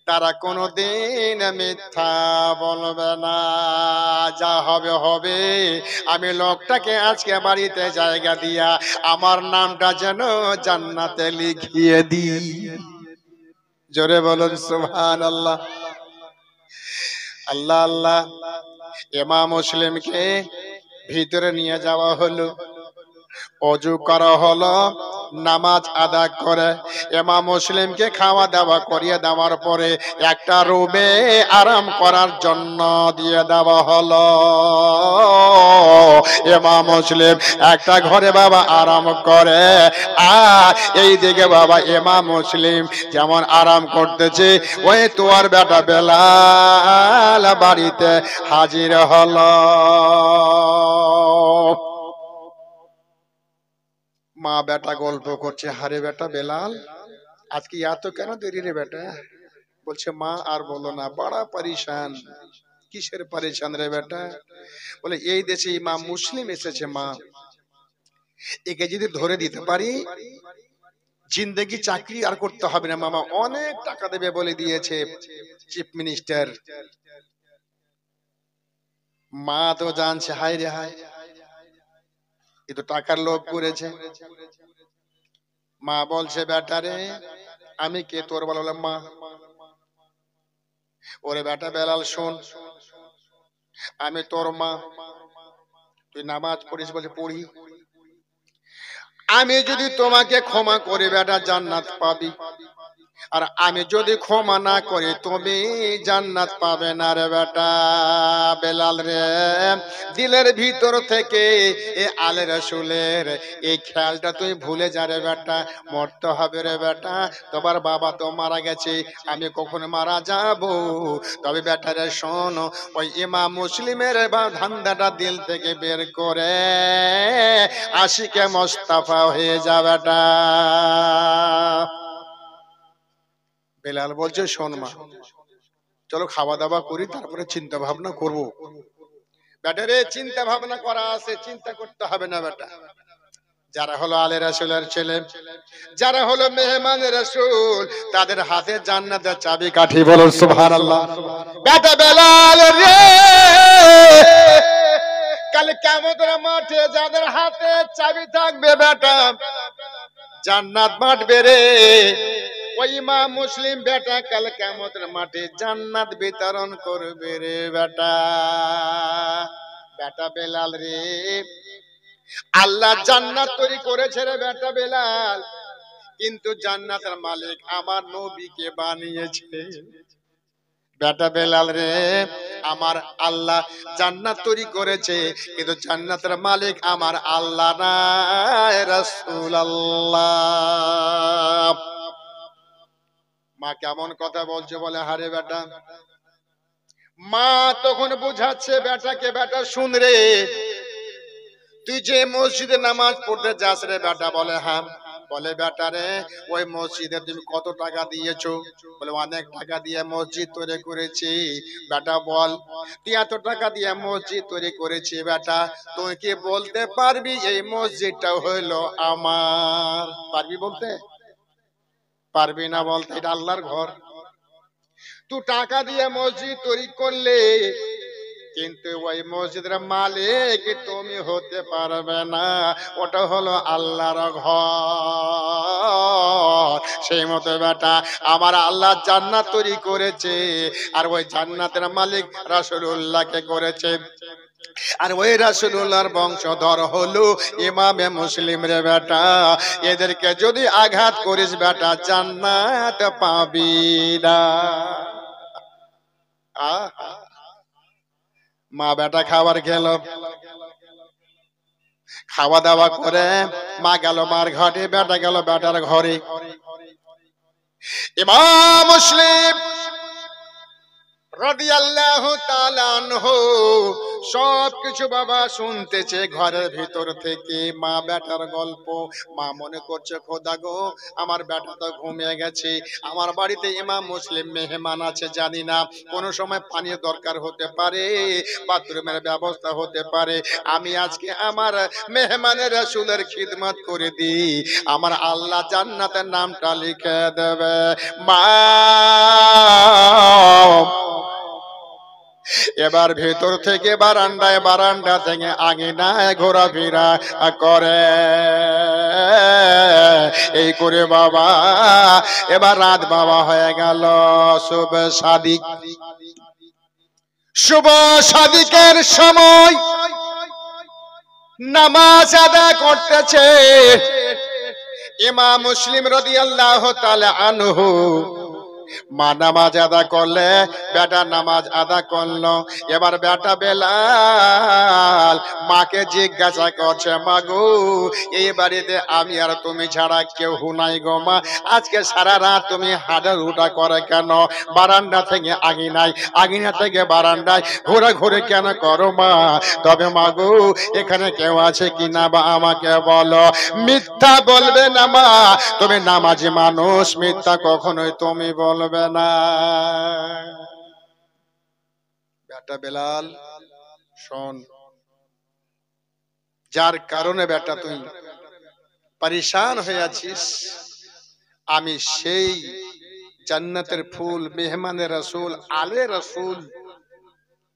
S1: তারা কোনোদিন মিথ্যা বলবে না। যা হবে হবে, আমি লোকটাকে আজকে বাড়িতে জায়গা দিয়া আমার নামটা যেন জান্নাতে লিখিয়ে দিই। জোরে বলুন সুবহানাল্লাহ। আল্লাহ আল্লাহ। ইমাম মুসলিমকে ভিতরে নিয়ে যাওয়া হলো, অজু করা হলো, নামাজ আদায় করে ইমাম মুসলিমকে খাওয়া দাওয়া করিয়ে দেওয়ার পরে একটা রুমে আরাম করার জন্য দিয়ে দেওয়া হলো। ইমাম মুসলিম একটা ঘরে বাবা আরাম করে, আর এই দিকে বাবা ইমাম মুসলিম যেমন আরাম করতেছে, ওই তোর বেটা বেলাল বাড়িতে হাজির হলো। মা বেটা গল্প করছে, হারে বেটা বেলাল আজকে এত কেন দেরি রে বেটা? বলছে মা আর বলো না, বড়া পরেশান। কিসের পরেশান রে বেটা? বলে এই দেশে ইমাম মুসলিম এসেছে মা, একে যদি ধরে দিতে পারি জিন্দেগি চাকরি আর করতে হবে না মামা, অনেক টাকা দেবে বলে দিয়েছে চিফ মিনিস্টার। মা তো জানছে হায় রে হায়, এ তো টাকার লোভ করেছে। মা বলছে বেটা রে আমি কে তোর? বলে মা। ওরে বেটা বেলাল শোন, আমি তোর মা, তুই নামাজ পড়িস? বলে পড়ি। আমি যদি তোমাকে ক্ষমা করি বেটা জান্নাত পাবি, আর আমি যদি ক্ষমা না করি তুমি জান্নাত পাবে না রে বেটা। বেলাল রে দিলের ভিতর থেকে এ আলে রাসূলের এই খেয়ালটা তুই ভুলে যা রে বেটা, মরতে হবে রে বেটা। তোমার বাবা তো মারা গেছে, আমি কখন মারা যাব? তবে বেটা রে শোন, ওই ইমাম মুসলিমের ধান্দাটা দিল থেকে বের করে আশিকে মোস্তাফা হয়ে যা বেটা। বেলাল বলছে শোন মা, চলো খাওয়া দাওয়া করি, তারপরে চিন্তা ভাবনা করবো। বেটা রে চিন্তা ভাবনা করা আছে, চিন্তা করতে হবে না বেটা। যারা হলো আলে রাসূলের ছেলে, যারা হলো মেহমানের রাসূল, তাদের হাতে জান্নাতের চাবি কাঠি। বলুন সুবহানাল্লাহ। বেটা বেলাল রে কাল কিয়ামতের মাঠে যাদের হাতে চাবি থাকবে বেটা, জান্নাত বাঁটবে রে। ওই ইমাম মুসলিম বেটা কাল কিয়ামতের মাঠে জান্নাত বিতরণ করবে রে বেটা। বেটা বেলাল রে আল্লাহ জান্নাত তৈরি করেছে রে বেটা বেলাল, কিন্তু জান্নাতের মালিক আমার নবীকে বানিয়েছে। বেটা বেলাল রে আমার আল্লাহ জান্নাত তৈরি করেছে, কিন্তু জান্নাতের মালিক আমার আল্লাহ না, রাসূলুল্লাহ। মা কেমন কথা বলছে? বলে হারে বেটা। মা তখন বুঝাচ্ছে বেটাকে, বেটা শুন রে, তুই যে মসজিদে নামাজ পড়তে যাস রে বেটা? বলে হ্যাঁ। বলে বেটারে ওই মসজিদে তুমি কত টাকা দিয়েছো? বলে অনেক টাকা দিয়ে মসজিদ তৈরি করেছি। বেটা বল তুই এত টাকা দিয়ে মসজিদ তৈরি করেছি বেটা, তুই কি বলতে পারবি এই মসজিদটা হইলো আমার? পারবি বলতে? পারবি না বলতে। এটা আল্লাহর ঘর, তুই টাকা দিয়ে মসজিদ তৈরি করলে, কিন্তু ওই মসজিদের মালিক তুমি হতে পারবে না, ওটা হলো আল্লাহর ঘর। সেই মতো বেটা আমার আল্লাহ জান্নাত তৈরি করেছে, আর ওই জান্নাতের মালিক রাসূলুল্লাহকে করেছে, আর ওই রাসূলুল্লাহর বংশধর হলো ইমামে মুসলিম রে বেটা। এদেরকে যদি আঘাত করিস বেটা জান্নাত পাবি না। মা বেটা খাবার খেল, খাওয়া দাওয়া করে মা গেল মার ঘরে, বেটা গেল বেটার ঘরে। ইমাম মুসলিম রাদিয়াল্লাহু তাআলা আনহু সবকিছু বাবা শুনতেছে ঘরের ভিতর থেকে, মা বেটার গল্প। মা মনে করছে খোদা গো আমার বেটা তো ঘুমিয়ে গেছে, আমার বাড়িতে ইমাম মুসলিম মেহমান আছে, জানি না কোন সময় পানির দরকার হতে পারে, বাথরুমের ব্যবস্থা হতে পারে, আমি আজকে আমার মেহমানের রাসূলের খিদমত করে দিই, আমার আল্লাহ জান্নাতের নামটা লিখে দেবে। মা এবার ভেতর থেকে বারান্দা থেকে আঙিনায় ঘোরাফেরা করে। এই করে বাবা এবার রাত বাবা হয়ে গেল। শুভ সাদিকের সময় নামাজ আদায় করতেছে ইমাম মুসলিম রাদিয়াল্লাহু তাআলা আনহু। মা নামাজ আদা করলে, বেটা নামাজ আদা করলো। এবার বেটা বেলাল মাকে জিজ্ঞাসা করছে, মা গো এই বাড়িতে আমি আর তুমি ছাড়া কেউ নাই গো মা, আজকে সারা রাত তুমি হাঁটা উঠা করে কেন? বারান্দা থেকে আঙিনায়, আঙিনা থেকে বারান্দায় ঘোরাঘুরি কেন করো মা? তবে মা গো এখানে কেউ আছে কিনা বা আমাকে বলো। মিথ্যা বলবে না মা, তুমি নামাজি মানুষ, মিথ্যা কখনোই তুমি বলবে না। বেটা বেলাল শোন, যার কারণে বেটা তুই পরেশান হয়ে আছিস, আমি সেই জান্নাতের ফুল মেহমানের রাসূল আলে রাসূল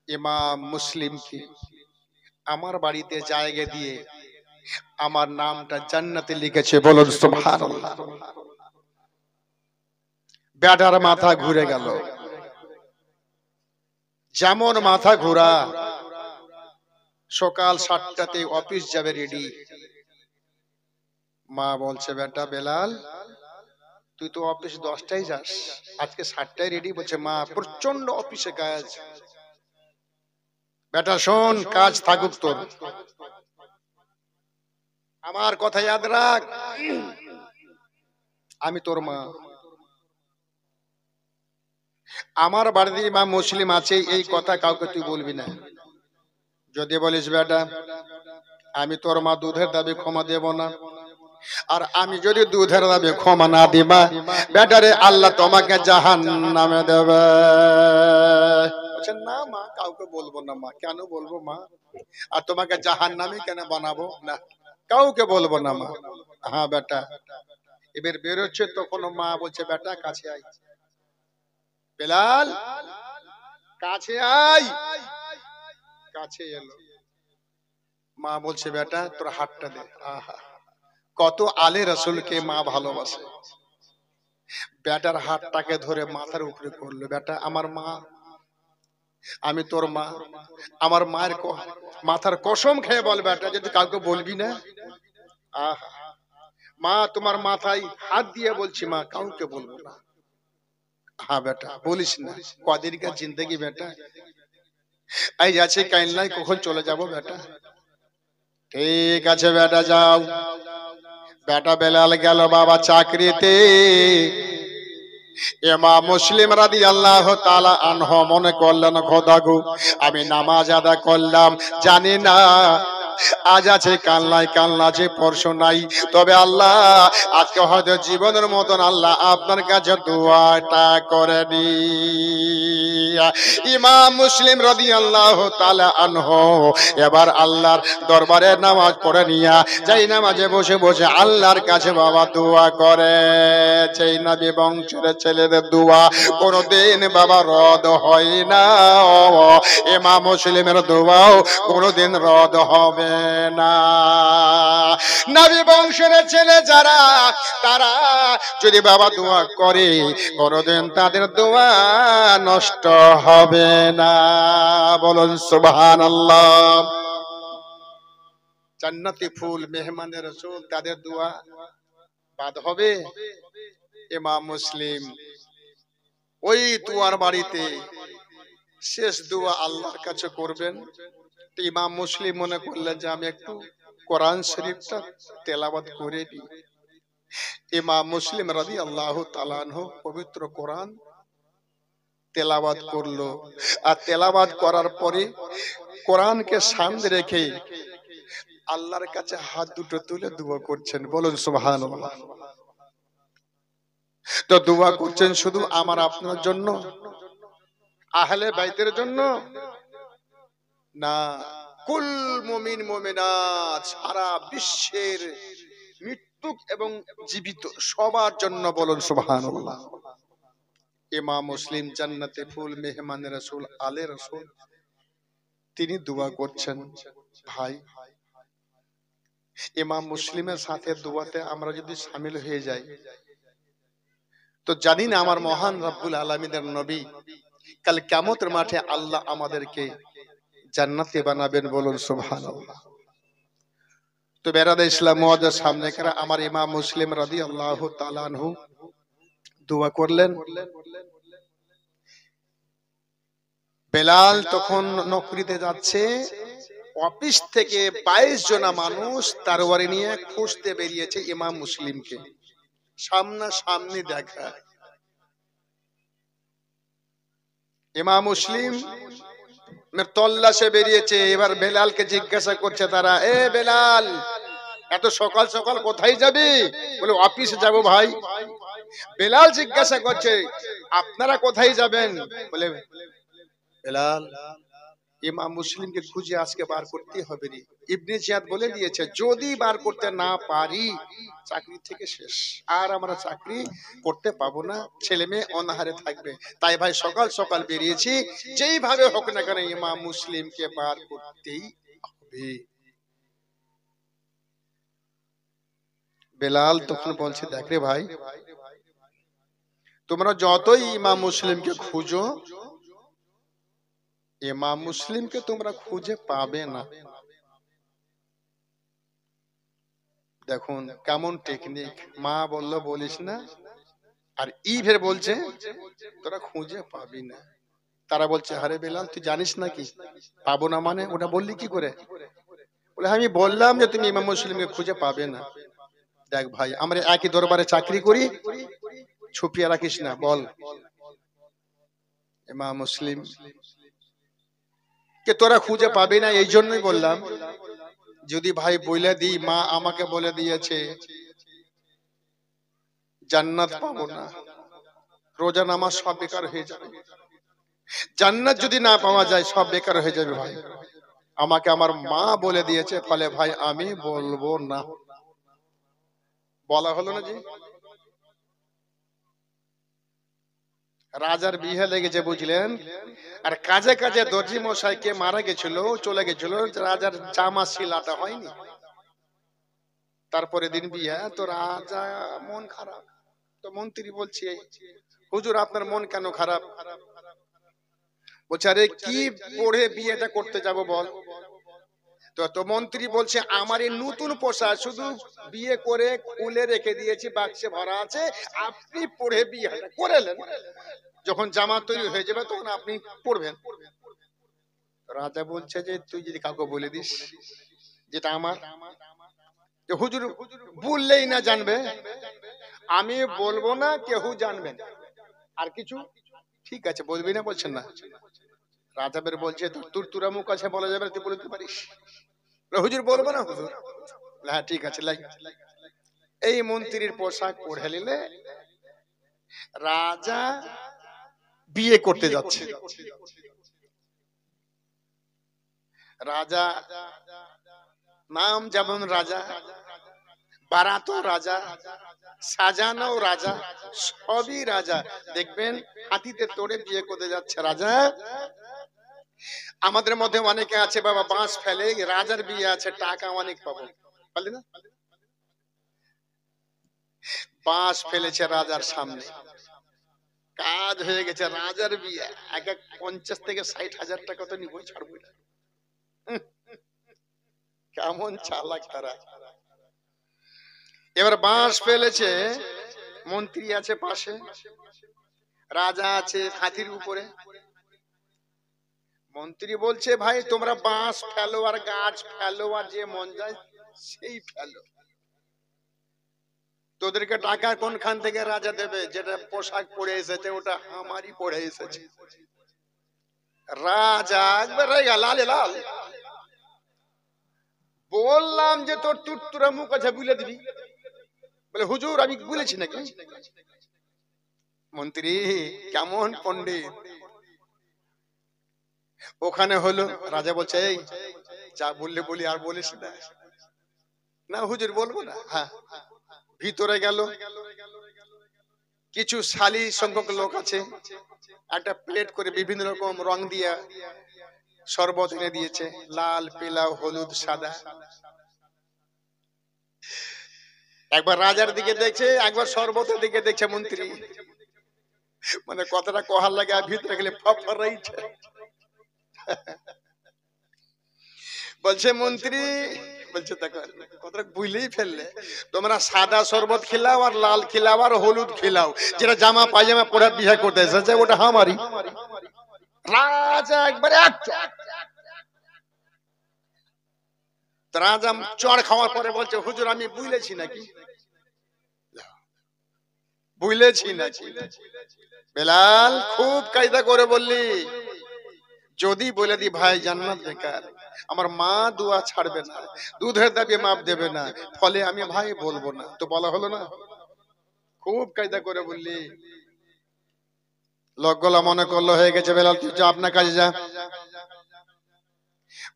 S1: ইমাম মুসলিমকে আমার বাড়িতে জায়গা দিয়ে আমার নামটা জান্নাতে লিখেছে। বলুন সুবহানাল্লাহ। বেটার মাথা ঘুরে গেল। যেমন মাথা ঘোরা, সকাল 7টাতে অফিস যাবে রেডি। মা বলছে, বেটা বেলাল তুই তো অফিস 10টায় যাস, আজকে 7টায় রেডি। বলছে মা প্রচন্ড অফিসে কাজ। বেটা শোন, কাজ থাকুক তোর, আমার কথা ইয়াদ রাখ, আমি তোর মা, আমার বাড়িতে ইমাম মুসলিম আছে, এই কথা কাউকে তুই বলবি না। যদি বলিস বেটা আমি তোর মা, দুধের দাবি ক্ষমা দেব না, আর আমি যদি দুধের দাবি ক্ষমা না দিবা বেটারে আল্লাহ তোমাকে জাহান্নামে দেবে। না মা কাউকে বলবো না মা। কেন বলবো মা? আর তোমাকে জাহান্নামী কেন বানাবো? না কাউকে বলবো না মা। হ্যাঁ বেটা। এবার বেরোচ্ছে তখন মা বলছে, বেটা কাছে আয়, বেলাল কাছে আয়। কাছে এলো। মা বলছে, বেটা তোর হাতটা দে। আহা, কত আলে রাসূলকে মা ভালোবাসে। বেটার হাতটাকে ধরে মাথার উপরে করলো। বেটা আমার মা, আমি তোর মা, আমার মায়ের মাথার কসম খেয়ে বল বেটা যদি কাউকে বলবি না। আহা, মা তোমার মাথায় হাত দিয়ে বলছি মা কাউকে বলবো না। হ্যাঁ বেটা বলিস না, কদিনকার জিন্দগি বেটা, এই যাচ্ছে কাইল্লাই কখন চলে যাব বেটা। ঠিক আছে বেটা যাও। বেটা বেলাল গেল বাবা চাকরিতে। ইমাম মুসলিম রাদিয়াল্লাহু তাআলা আনহু মনে করলেন, খোদা গো আমি নামাজ আদা করলাম, জানি না আজ আছে কাল নাই, কাল আছে পরশু নাই, তবে আল্লাহ আজকে হয়তো জীবনের মতন আল্লাহ আপনার কাছে দোয়াটা করে নি। ইমাম মুসলিম রাদিয়াল্লাহু তাআলা আনহু এবার আল্লাহর দরবারে নামাজ পড়ে নিয়া যেই নামাজে বসে বসে আল্লাহর কাছে বাবা দোয়া করে। সেই নবী বংশের ছেলেদের দোয়া কোনদিন বাবা রদ হয় না, ইমাম মুসলিমের দোয়াও কোনদিন রদ হবে না। নবী বংশের ছেলে যারা, তারা যদি বাবা দোয়া করে কোনদিন তাদের দোয়া নষ্ট হবে না। বলুন সুবহানাল্লাহ। জান্নাতি ফুল মেহমানের রাসূল, তাদের দোয়া বাদ হবে? ইমাম মুসলিম ওই দুয়ার বাড়িতে শেষ দোয়া আল্লাহর কাছে করবেন। ইমাম মুসলিম মনে করলেন যে আমি একটু কোরআন শরীফটা তেলাওয়াত করে নিই। ইমাম মুসলিম রাদিয়াল্লাহু তাআলা আনহু পবিত্র কোরআন তেলাওয়াত করলো, আর তেলাওয়াত করার পরে কোরআনকে সামনে রেখে আল্লাহর কাছে হাত দুটো তুলে দোয়া করছেন। বলুন সুবহানাল্লাহ। তো দোয়া করছেন শুধু আমার আপনার জন্য, আহলে বাইতের জন্য না, কুল মুমিন মুমিনাত সারা বিশ্বের মৃত্যুক এবং জীবিত সবার জন্য। বলুন সুবহানাল্লাহ। ইমাম মুসলিম জান্নাতে ফুল মেহমানের রাসূল আলে রাসূল তিনি দোয়া করছেন। ভাই, ইমাম মুসলিমের সাথে দোয়াতে আমরা যদি শামিল হয়ে যাই তো জানি না আমার মহান রব্বুল আলামিনের নবী কাল কিয়ামতের মাঠে আল্লাহ আমাদেরকে জান্নাতে বানাবেন। বলুন সুবহানাল্লাহ। তো বেরাদে ইসলাম মুআজ্জাজ সামনে করা আমার ইমাম মুসলিম রাদিয়াল্লাহু তাআলা আনহু দোয়া করলেন। বেলাল তখন নকরিতে যাচ্ছে, অফিস থেকে 22 জনা মানুষ তরবারি নিয়ে খুঁজতে বেরিয়েছে ইমাম মুসলিমকে। সামনা সামনি দেখা, ইমাম মুসলিম তল্লাশে বেরিয়েছে। এবার বেলালকে জিজ্ঞাসা করছে তারা, এ বেলাল, এত সকাল সকাল কোথায় যাবি? বলে অফিসে যাব ভাই। বেলাল জিজ্ঞাসা করছে আপনারা কোথায় যাবেন? বলে বেলাল, ইমাম মুসলিমকে খুঁজে আজকে বার করতে হবে রে। ইবনে জিয়াদ বলে দিয়েছে যদি বার করতে না পারি চাকরি থেকে শেষ, আর আমরা চাকরি করতে পাবো না, ছেলে মেয়ে অনাহারে থাকবে। তাই ভাই সকাল সকাল বেরিয়েছি, যেইভাবে হোক না কেন ইমাম মুসলিমকে বার করতেই হবে। বেলাল তখন বলছে দেখ রে ভাই, তোমরা যতই ইমাম মুসলিমকে খুঁজো, ইমাম মুসলিমকে তোমরা খুঁজে পাবে না। দেখুন কেমন টেকনিক। মা বললো বলিস না, আর ফের বলছে তোরা খুঁজে পাবি না। তারা বলছে আরে বেলাল তুই জানিস নাকি পাবো না মানে ওটা বললি কি করে? বলে আমি বললাম যে তুমি ইমাম মুসলিমকে খুঁজে পাবে না। দেখ ভাই, আমরা একই দরবারে চাকরি করি, ছুপিয়ে রাখিস না, বল। ইমাম মুসলিম কে তোরা খুঁজে পাবি না, এই জন্যই বললাম যদি ভাই বলে দিই মা আমাকে বলে দিয়েছে জান্নাত পাবো না, রোজা নামাজ সব বেকার হয়ে যাবে, জান্নাত যদি না পাওয়া যায় সব বেকার হয়ে যাবে। ভাই আমাকে আমার মা বলে দিয়েছে, ফলে ভাই আমি বলবো না। বলা হলো না জি। রাজার বিয়ে লেগেছে বুঝলেন, আর কাজে কাজে দর্জি মশাইকে মারা গেছিল, চলে গেছিল, রাজার জামা সিলাটা হয়নি। তারপরে দিন বিয়ে, তো রাজা মন খারাপ। তো মন্ত্রী বলছে হুজুর আপনার মন কেন খারাপ? বলছে আরে কি পড়ে বিয়েটা করতে যাব বল। তো মন্ত্রী বলছে আমার এই নতুন পোশাক শুধু বিয়ে করে খুলে রেখে দিয়েছি, বাক্সে ভরা আছে, আপনি পড়ে বিয়েটা করেলেন, যখন জামা তৈরি হয়ে যাবে তখন আপনি পড়বেন। রাজা বলছে যে তুই যদি কাউকে বলে দিস যেটা আমার, হুজুর বললেই না জানবে, আমি বলবো না, কেউ জানবেন। আর কিছু ঠিক আছে বলবি না? বলছেন না। রাজা বের বলছে তোর তুরা মুখ আছে বলা যাবে, তুই বলতে পারিস? হুজুর বলবো না হুজুর। হ্যাঁ ঠিক আছে। এই মন্ত্রীর পোশাক পরে নিলে রাজা বিয়ে করতে যাচ্ছে। রাজা নাম যেমন রাজা, বারাতো রাজা, সাজানো রাজা, সবই রাজা। দেখবেন হাতিতে তোড়ে বিয়ে করতে যাচ্ছে রাজা। আমাদের মধ্যে অনেকে আছে বাবা বাঁশ ফেলে, রাজার বিয়ে আছে টাকা অনেক পাবো, বলে না? বাঁশ ফেলেছে রাজার সামনে, কাজ হয়ে গেছে, রাজার বিয়ে। এক 50 থেকে 60,000 টাকা তো নিবই, ছাড়বো না। কেমন চালাক তারা। এবার বাঁশ ফেলেছে, মন্ত্রী আছে পাশে, রাজা আছে হাতির উপরে। মন্ত্রী বলছে ভাই তোমরা বাঁশ ফেলো আর গাছ ফেলো আর যে মন যায় সেই ফেলো, তোদেরকে টাকা কোনখান থেকে রাজা দেবে? যেটা পোশাক পরে এসেছে ওটা আমারই পরে এসেছে। রাজা একবার লালে লাল। বললাম যে তোর তুরতুরা মুখ আছে বুলে দিবি, বলে হুজুর আমি বলেছি নাকি? মন্ত্রী কেমন পণ্ডিত। ওখানে হলো, রাজা বলছে এই যা বললে বলি, আর বলিস না। না হুজুর বলবো না। হ্যাঁ, ভিতরে গেল, কিছু শালী সংখ্যক লোক আছে, একটা প্লেট করে বিভিন্ন রকম রং দিয়া শরবত এনে দিয়েছে, লাল পিলা হলুদ সাদা। একবার রাজার দিকে দেখছে, একবার শরবতের দিকে দেখছে মন্ত্রী। মানে কথাটা কহার লাগে, আর ভিতরে গেলে ফাফারাইছে। বলছে মন্ত্রী, বলছে দেখো কথাটা বুঝলেই ফেললে, তোমরা সাদা শরবত খিলাও আর লাল খিলাও আর হলুদ খিলাও, যেটা জামা পায়জামা পরে বিয়ে করতে এসেছে ওটা আমারই। রাজা একবারে রাজা চড় খাওয়ার পরে বলছে হুজুর আমি বুঝলেছি নাকি, বুঝলেছি নাকি? বেলাল খুব কায়দা করে বললি, যদি বলে দি ভাই জান্নাত বেকার, আমার মা দুয়া ছাড়বে না, দুধের দাবি মাপ দেবে না, ফলে আমি ভাই বলবো না, তো বলা হলো না? খুব কায়দা করে বললি। লোকগুলা মনে করলো হয়ে গেছে, বেলাল তুই যা আপনার কাজে যা।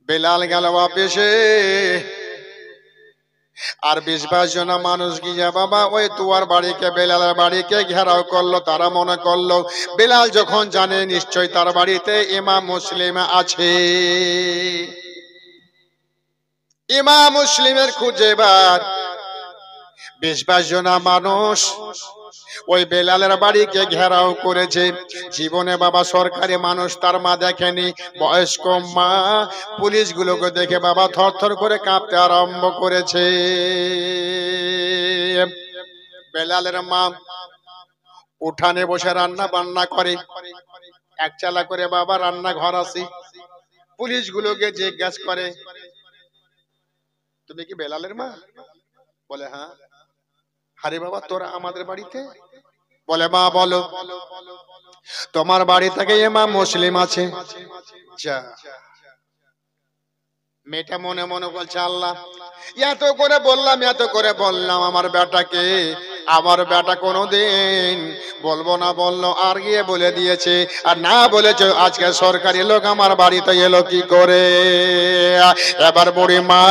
S1: বেলাল গেল অফিসে, আর 20-22 জন মানুষ গিয়ে বাবা ওই তুয়ার বাড়িকে, বেলালের বাড়িকে ঘেরাও করলো। তারা মনে করলো বেলাল যখন জানে নিশ্চয় তার বাড়িতে ইমাম মুসলিম আছে। ইমাম মুসলিমের খুঁজে এবার 20-22 জন মানুষ ওই বেলালের বাড়িকে ঘেরাও করেছে। জীবনে বাবা সরকারি মানুষ তার মা দেখেনি, বয়স্ক মা। পুলিশ গুলোকে দেখে বাবা থরথর করে কাঁপতে আরম্ভ করেছে। বেলালের মা উঠানে বসে রান্না বান্না করে, এক চালা করে বাবা রান্না ঘর আসি। পুলিশ গুলোকে জিজ্ঞাসা করে তুমি কি বেলালের মা? বলে হ্যাঁ। আরে বাবা তোরা আমাদের বাড়িতে? বলে মা বলো, তোমার বাড়ি থেকে ইমাম মুসলিম আছে। যা। মেয়েটা মনে মনে বলছে আল্লাহ এত করে বললাম, এত করে বললাম আমার বেটাকে, আমার বেটা কোনোদিন বলবো না বললো, আর গিয়ে বলে দিয়েছে। আর না বলেছে আজকে সরকারি লোক আমার বাড়িতে এলো কি করে? এবার বুড়ি মা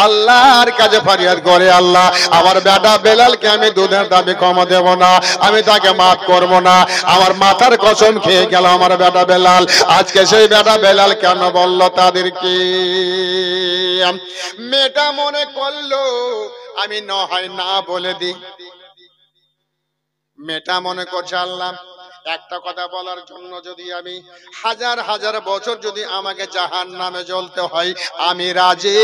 S1: আল্লাহর কাছে ফরিয়াদ করে, আল্লাহ আমার বেটা বেলালকে আমি দুধের দাবি কম দেব না, আমি তাকে মাফ করব না। আমার মাথার কসম খেয়ে গেল আমার বেটা বেলাল, আজকে সেই বেটা বেলাল কেন বললো তাদেরকে? মেয়েটা মনে করলো আমি না হয় না বলে দিই। মেয়েটা মনে করছে আল্লাহ একটা কথা বলার জন্য যদি আমি হাজার হাজার বছর যদি আমাকে জাহান্নামে জ্বলতে হয় আমি রাজি।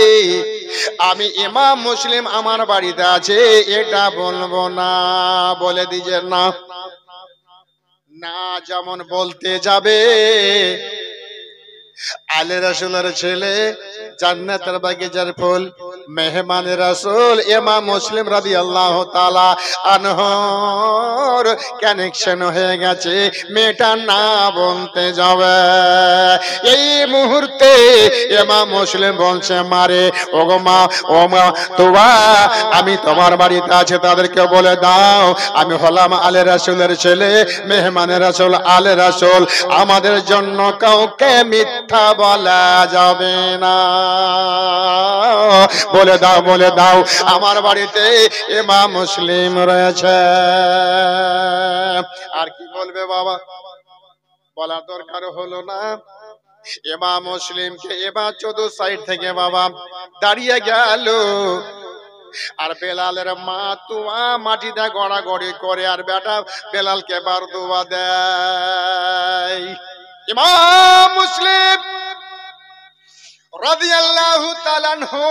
S1: আমি ইমাম মুসলিম আমার বাড়িতে আছে এটা বলবো না। বলে দিছে না। না যেমন বলতে যাবে আলে রাসূলের ছেলে, জান্নাতের বাগিচার ফুল, মেহমানে রাসূল ইমাম মুসলিম রাদিয়াল্লাহু তাআলা আনহর কানেকশন হয়ে গেছে, মেয়েটা না বলতে যাবে। এই মুহূর্তে ইমাম মুসলিম বলছে, মারে ওগো মা, ও মা তোবা, আমি তোমার বাড়িতে আছে তাদেরকে বলে দাও আমি হলাম আলে রাসূলের ছেলে, মেহমানে রাসূল আলে রাসূল, আমাদের জন্য কাউকে মিথ্যা বলা যাবে না। বলে দাও, বলে দাও আমার বাড়িতে ইমাম মুসলিম রয়েছে। আর কি বলবে বাবা, বলার দরকার হলো না। ইমাম মুসলিমকে এবার চোদ্দ সাইড থেকে বাবা দাঁড়িয়ে গেল, আর বেলালের মা তুয়া মাটিতে গড়াগড়ি করে, আর বেটা বেলালকে বার দোয়া দেয়। ইমাম মুসলিম রাদিয়াল্লাহু তাআলা আনহু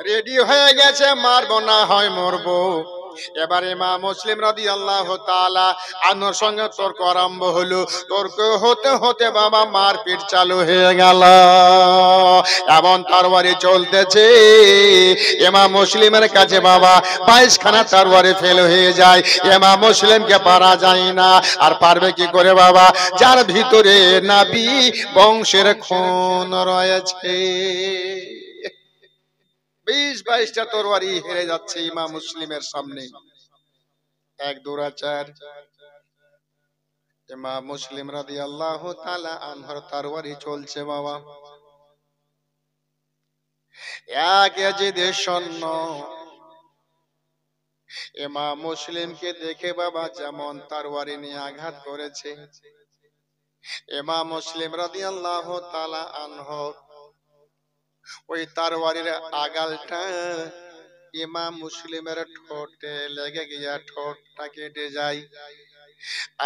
S1: রেডি হয়ে গেছে, মারবো না হয় মরবো। এবার ইমাম মুসলিম রাদিয়াল্লাহু তাআলা আনহুর সঙ্গে তর্ক আরম্ভ হলো। তর্ক হতে হতে বাবা মারপিট চালু হয়ে গেল, এমন তরবারি চলতেছে ইমাম মুসলিমের কাছে বাবা 22 খানা তরবারি ফেল হয়ে যায়, ইমাম মুসলিমকে পারা যায় না। আর পারবে কি করে বাবা, যার ভিতরে নবী বংশের খুন রয়েছে। 20-22টা তরবারি হেরে যাচ্ছে ইমাম মুসলিমের সামনে। এক দুরাচার ইমাম মুসলিম রাদিয়াল্লাহু তাআলা আনহুর তরবারি চলছে বাবা। এক ইয়াজিদের সৈন্য ইমাম মুসলিমকে দেখে বাবা যেমন তরবারি নিয়ে আঘাত করেছে, ইমাম মুসলিম রাদিয়াল্লাহু তাআলা আনহু ওই তরবারির আগালটা ইমাম মুসলিমের ঠোঁটে লেগে গিয়া ঠোঁটটা কেটে যায়।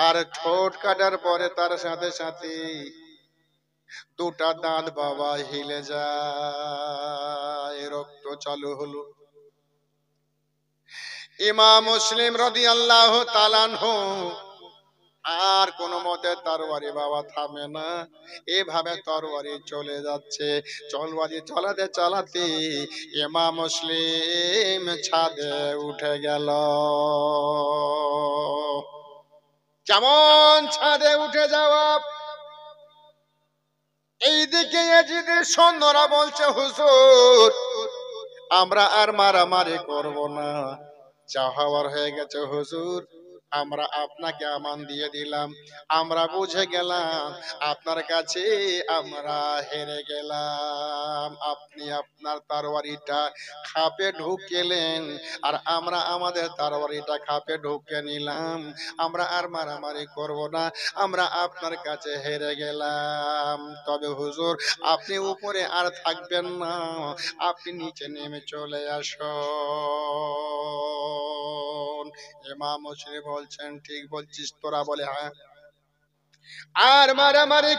S1: আর ঠোঁট কাটার পরে তার সাথে সাথে দুটা দাঁত বাবা হিলে যায়, রক্ত চালু হলো। ইমাম মুসলিম রাদিয়াল্লাহু তাআলা আনহু আর কোন মতে তরবারি বাবা থামে না, এভাবে তরবারি চলে যাচ্ছে। তরবারি চালাতে চালাতে ইমাম মুসলিম ছাদে উঠে গেল। যেমন ছাদে উঠে যাওয়া, এইদিকে ইয়াজিদের সৈন্যরা বলছে, হুজুর আমরা আর মারামারি করব না, যা হওয়ার হয়ে গেছে হুজুর, আমরা আপনাকে আমান দিয়ে দিলাম, আমরা বুঝে গেলাম আপনার কাছে আমরা হেরে গেলাম। আপনি আপনার তরবারিটা খাপে ঢুকেলেন, আর আমরা আমাদের তরবারিটা খাপে ঢুকে নিলাম, আমরা আর মারামারি করব না, আমরা আপনার কাছে হেরে গেলাম। তবে হুজুর আপনি উপরে আর থাকবেন না, আপনি নিচে নেমে চলে আসুন। ইমাম মুসলিম বলছেন, ঠিক বলছিস তোরা? বলে হ্যাঁ। আর মারামারি